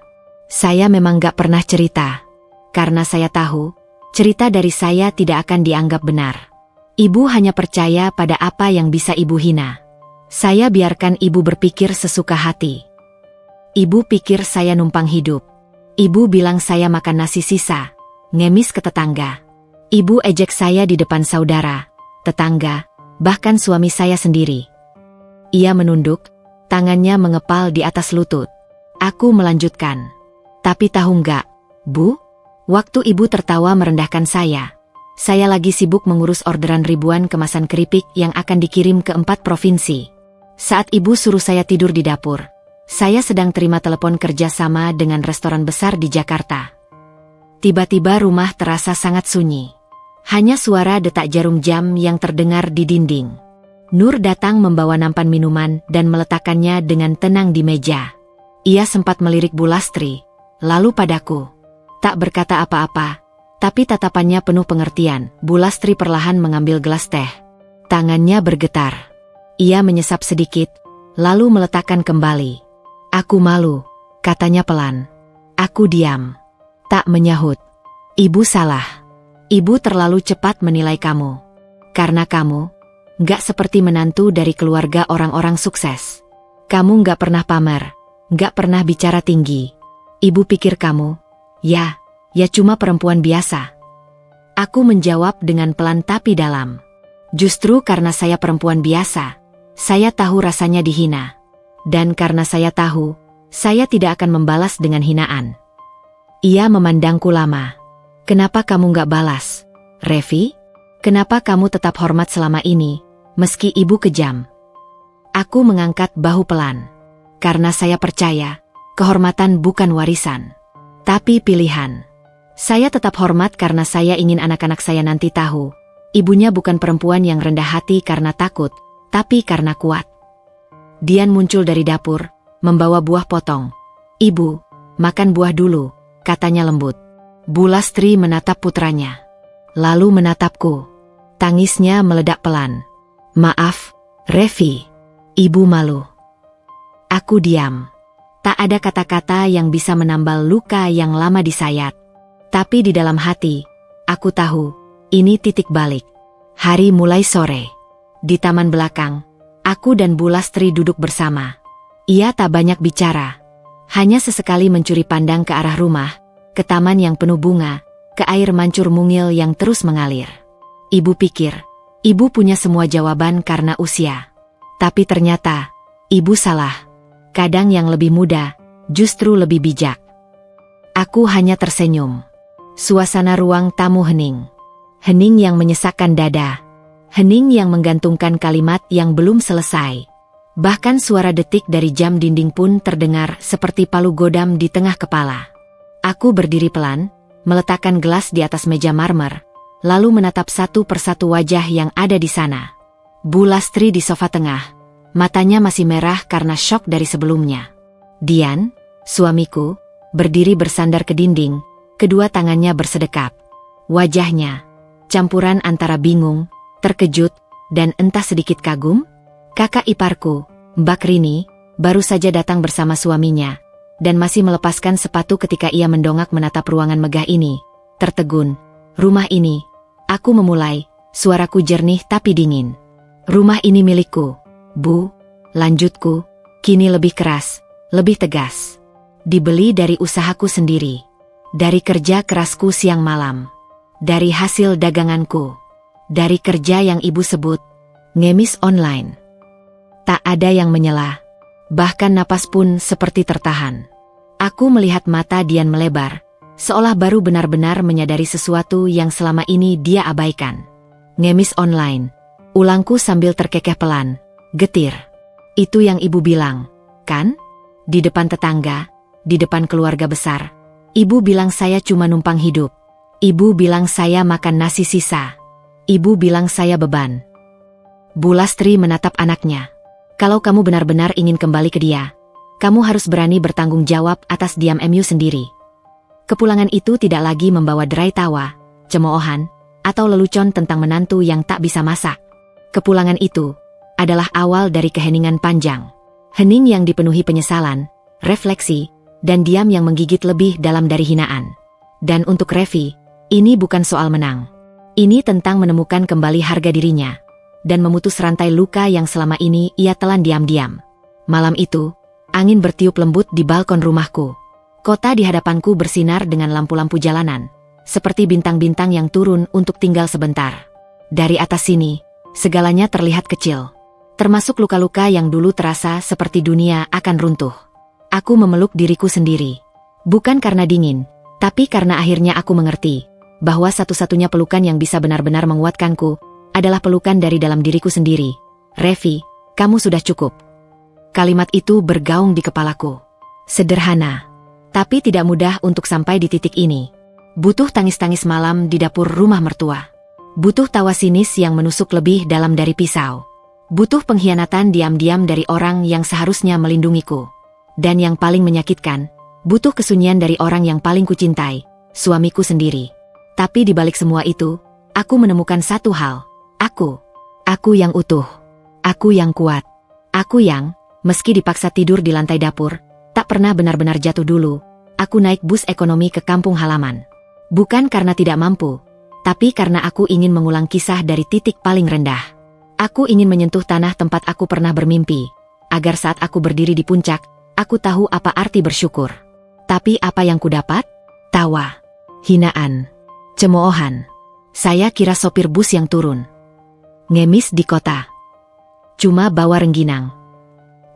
Saya memang gak pernah cerita. Karena saya tahu, cerita dari saya tidak akan dianggap benar. Ibu hanya percaya pada apa yang bisa ibu hina. Saya biarkan ibu berpikir sesuka hati. Ibu pikir saya numpang hidup. Ibu bilang saya makan nasi sisa, ngemis ke tetangga. Ibu ejek saya di depan saudara, tetangga, bahkan suami saya sendiri. Ia menunduk, tangannya mengepal di atas lutut. Aku melanjutkan. Tapi tahu nggak, Bu? Waktu ibu tertawa merendahkan saya lagi sibuk mengurus orderan ribuan kemasan keripik yang akan dikirim ke 4 provinsi. Saat ibu suruh saya tidur di dapur, saya sedang terima telepon kerjasama dengan restoran besar di Jakarta. Tiba-tiba rumah terasa sangat sunyi. Hanya suara detak jarum jam yang terdengar di dinding. Nur datang membawa nampan minuman dan meletakkannya dengan tenang di meja. Ia sempat melirik Bu Lastri, lalu padaku. Tak berkata apa-apa, tapi tatapannya penuh pengertian. Bu Lastri perlahan mengambil gelas teh. Tangannya bergetar. Ia menyesap sedikit, lalu meletakkan kembali. Aku malu, katanya pelan. Aku diam. Tak menyahut. Ibu salah. Ibu terlalu cepat menilai kamu. Karena kamu gak seperti menantu dari keluarga orang-orang sukses. Kamu gak pernah pamer, gak pernah bicara tinggi. Ibu pikir kamu, ya cuma perempuan biasa. Aku menjawab dengan pelan tapi dalam. Justru karena saya perempuan biasa, saya tahu rasanya dihina. Dan karena saya tahu, saya tidak akan membalas dengan hinaan. Ia memandangku lama. Kenapa kamu gak balas, Revi? Kenapa kamu tetap hormat selama ini, meski ibu kejam? Aku mengangkat bahu pelan. Karena saya percaya, kehormatan bukan warisan, tapi pilihan. Saya tetap hormat karena saya ingin anak-anak saya nanti tahu, ibunya bukan perempuan yang rendah hati karena takut, tapi karena kuat. Dian muncul dari dapur, membawa buah potong. Ibu, makan buah dulu, katanya lembut. Bu Lastri menatap putranya, lalu menatapku. Tangisnya meledak pelan. Maaf, Revi, ibu malu. Aku diam. Tak ada kata-kata yang bisa menambal luka yang lama disayat. Tapi di dalam hati, aku tahu, ini titik balik. Hari mulai sore. Di taman belakang, aku dan Bu Lastri duduk bersama. Ia tak banyak bicara. Hanya sesekali mencuri pandang ke arah rumah, ke taman yang penuh bunga, ke air mancur mungil yang terus mengalir. Ibu pikir, ibu punya semua jawaban karena usia. Tapi ternyata, ibu salah. Kadang yang lebih muda, justru lebih bijak. Aku hanya tersenyum. Suasana ruang tamu hening. Hening yang menyesakkan dada. Hening yang menggantungkan kalimat yang belum selesai. Bahkan suara detik dari jam dinding pun terdengar seperti palu godam di tengah kepala. Aku berdiri pelan, meletakkan gelas di atas meja marmer, lalu menatap satu persatu wajah yang ada di sana. Bu Lastri di sofa tengah, matanya masih merah karena syok dari sebelumnya. Dian, suamiku, berdiri bersandar ke dinding, kedua tangannya bersedekap. Wajahnya, campuran antara bingung, terkejut, dan entah sedikit kagum. Kakak iparku, Mbak Rini, baru saja datang bersama suaminya, dan masih melepaskan sepatu ketika ia mendongak menatap ruangan megah ini. Tertegun, rumah ini, aku memulai, suaraku jernih tapi dingin. Rumah ini milikku, Bu, lanjutku, kini lebih keras, lebih tegas. Dibeli dari usahaku sendiri. Dari kerja kerasku siang malam. Dari hasil daganganku. Dari kerja yang ibu sebut ngemis online. Tak ada yang menyela. Bahkan napas pun seperti tertahan. Aku melihat mata Dian melebar, seolah baru benar-benar menyadari sesuatu yang selama ini dia abaikan. Ngemis online. Ulangku sambil terkekeh pelan. Getir. Itu yang ibu bilang, kan? Di depan tetangga, di depan keluarga besar. Ibu bilang saya cuma numpang hidup. Ibu bilang saya makan nasi sisa. Ibu bilang saya beban. Bu Lastri menatap anaknya. Kalau kamu benar-benar ingin kembali ke dia, kamu harus berani bertanggung jawab atas diam MU sendiri. Kepulangan itu tidak lagi membawa derai tawa, cemoohan, atau lelucon tentang menantu yang tak bisa masak. Kepulangan itu adalah awal dari keheningan panjang. Hening yang dipenuhi penyesalan, refleksi, dan diam yang menggigit lebih dalam dari hinaan. Dan untuk Revi, ini bukan soal menang. Ini tentang menemukan kembali harga dirinya dan memutus rantai luka yang selama ini ia telan diam-diam. Malam itu, angin bertiup lembut di balkon rumahku. Kota di hadapanku bersinar dengan lampu-lampu jalanan, seperti bintang-bintang yang turun untuk tinggal sebentar. Dari atas sini, segalanya terlihat kecil, termasuk luka-luka yang dulu terasa seperti dunia akan runtuh. Aku memeluk diriku sendiri. Bukan karena dingin, tapi karena akhirnya aku mengerti bahwa satu-satunya pelukan yang bisa benar-benar menguatkanku adalah pelukan dari dalam diriku sendiri. Revi, kamu sudah cukup. Kalimat itu bergaung di kepalaku. Sederhana, tapi tidak mudah untuk sampai di titik ini. Butuh tangis-tangis malam di dapur rumah mertua. Butuh tawa sinis yang menusuk lebih dalam dari pisau. Butuh pengkhianatan diam-diam dari orang yang seharusnya melindungiku. Dan yang paling menyakitkan, butuh kesunyian dari orang yang paling kucintai, suamiku sendiri. Tapi di balik semua itu, aku menemukan satu hal. Aku yang utuh. Aku yang kuat. Aku yang, meski dipaksa tidur di lantai dapur, tak pernah benar-benar jatuh dulu. Aku naik bus ekonomi ke kampung halaman. Bukan karena tidak mampu, tapi karena aku ingin mengulang kisah dari titik paling rendah. Aku ingin menyentuh tanah tempat aku pernah bermimpi, agar saat aku berdiri di puncak, aku tahu apa arti bersyukur. Tapi apa yang kudapat? Tawa, hinaan, cemoohan. Saya kira sopir bus yang turun. Ngemis di kota. Cuma bawa rengginang.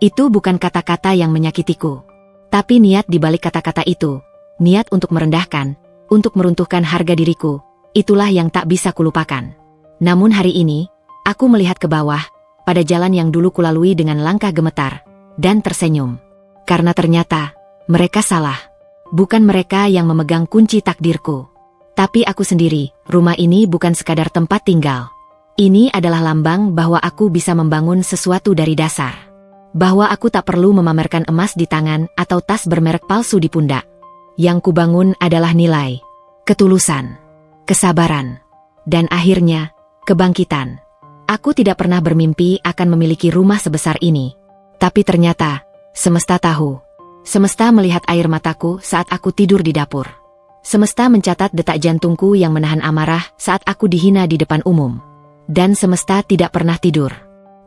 Itu bukan kata-kata yang menyakitiku. Tapi niat di balik kata-kata itu, niat untuk merendahkan, untuk meruntuhkan harga diriku, itulah yang tak bisa kulupakan. Namun hari ini, aku melihat ke bawah, pada jalan yang dulu kulalui dengan langkah gemetar, dan tersenyum. Karena ternyata, mereka salah. Bukan mereka yang memegang kunci takdirku. Tapi aku sendiri. Rumah ini bukan sekadar tempat tinggal. Ini adalah lambang bahwa aku bisa membangun sesuatu dari dasar. Bahwa aku tak perlu memamerkan emas di tangan atau tas bermerek palsu di pundak. Yang kubangun adalah nilai, ketulusan, kesabaran, dan akhirnya, kebangkitan. Aku tidak pernah bermimpi akan memiliki rumah sebesar ini. Tapi ternyata, semesta tahu. Semesta melihat air mataku saat aku tidur di dapur. Semesta mencatat detak jantungku yang menahan amarah saat aku dihina di depan umum. Dan semesta tidak pernah tidur.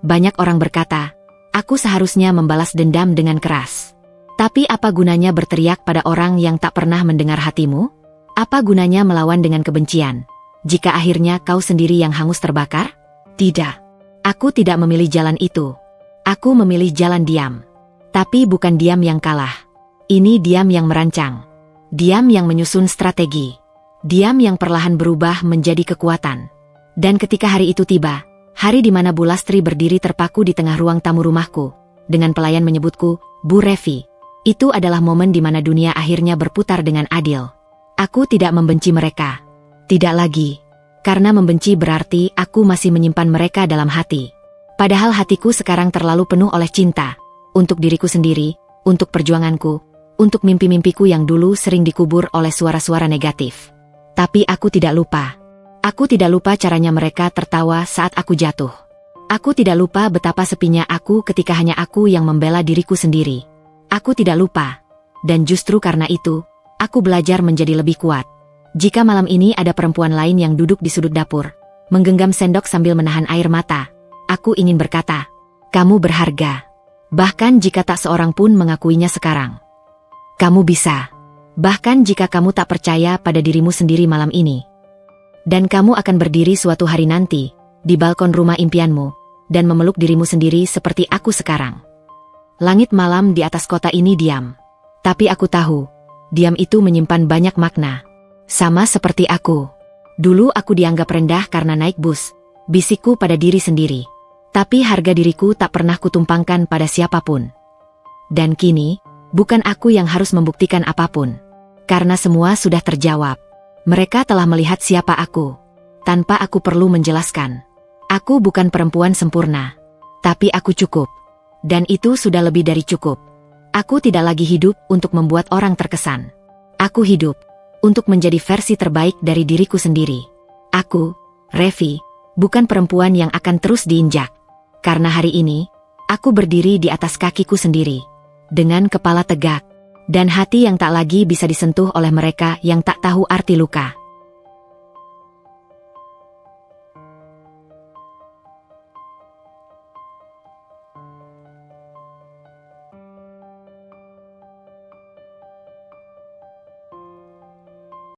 Banyak orang berkata, aku seharusnya membalas dendam dengan keras. Tapi apa gunanya berteriak pada orang yang tak pernah mendengar hatimu? Apa gunanya melawan dengan kebencian, jika akhirnya kau sendiri yang hangus terbakar? Tidak. Aku tidak memilih jalan itu. Aku memilih jalan diam. Tapi bukan diam yang kalah. Ini diam yang merancang. Diam yang menyusun strategi. Diam yang perlahan berubah menjadi kekuatan. Dan ketika hari itu tiba, hari di mana Bu Lastri berdiri terpaku di tengah ruang tamu rumahku, dengan pelayan menyebutku, Bu Revi, itu adalah momen di mana dunia akhirnya berputar dengan adil. Aku tidak membenci mereka. Tidak lagi. Karena membenci berarti aku masih menyimpan mereka dalam hati. Padahal hatiku sekarang terlalu penuh oleh cinta. Untuk diriku sendiri, untuk perjuanganku, untuk mimpi-mimpiku yang dulu sering dikubur oleh suara-suara negatif. Tapi aku tidak lupa. Aku tidak lupa caranya mereka tertawa saat aku jatuh. Aku tidak lupa betapa sepinya aku ketika hanya aku yang membela diriku sendiri. Aku tidak lupa. Dan justru karena itu, aku belajar menjadi lebih kuat. Jika malam ini ada perempuan lain yang duduk di sudut dapur, menggenggam sendok sambil menahan air mata, aku ingin berkata, kamu berharga. Bahkan jika tak seorang pun mengakuinya sekarang. Kamu bisa. Bahkan jika kamu tak percaya pada dirimu sendiri malam ini. Dan kamu akan berdiri suatu hari nanti, di balkon rumah impianmu, dan memeluk dirimu sendiri seperti aku sekarang. Langit malam di atas kota ini diam. Tapi aku tahu, diam itu menyimpan banyak makna. Sama seperti aku. Dulu aku dianggap rendah karena naik bus, bisikku pada diri sendiri. Tapi harga diriku tak pernah kutumpangkan pada siapapun. Dan kini, bukan aku yang harus membuktikan apapun. Karena semua sudah terjawab. Mereka telah melihat siapa aku. Tanpa aku perlu menjelaskan. Aku bukan perempuan sempurna. Tapi aku cukup. Dan itu sudah lebih dari cukup. Aku tidak lagi hidup untuk membuat orang terkesan. Aku hidup untuk menjadi versi terbaik dari diriku sendiri. Aku, Revi, bukan perempuan yang akan terus diinjak. Karena hari ini, aku berdiri di atas kakiku sendiri. Dengan kepala tegak. Dan hati yang tak lagi bisa disentuh oleh mereka yang tak tahu arti luka.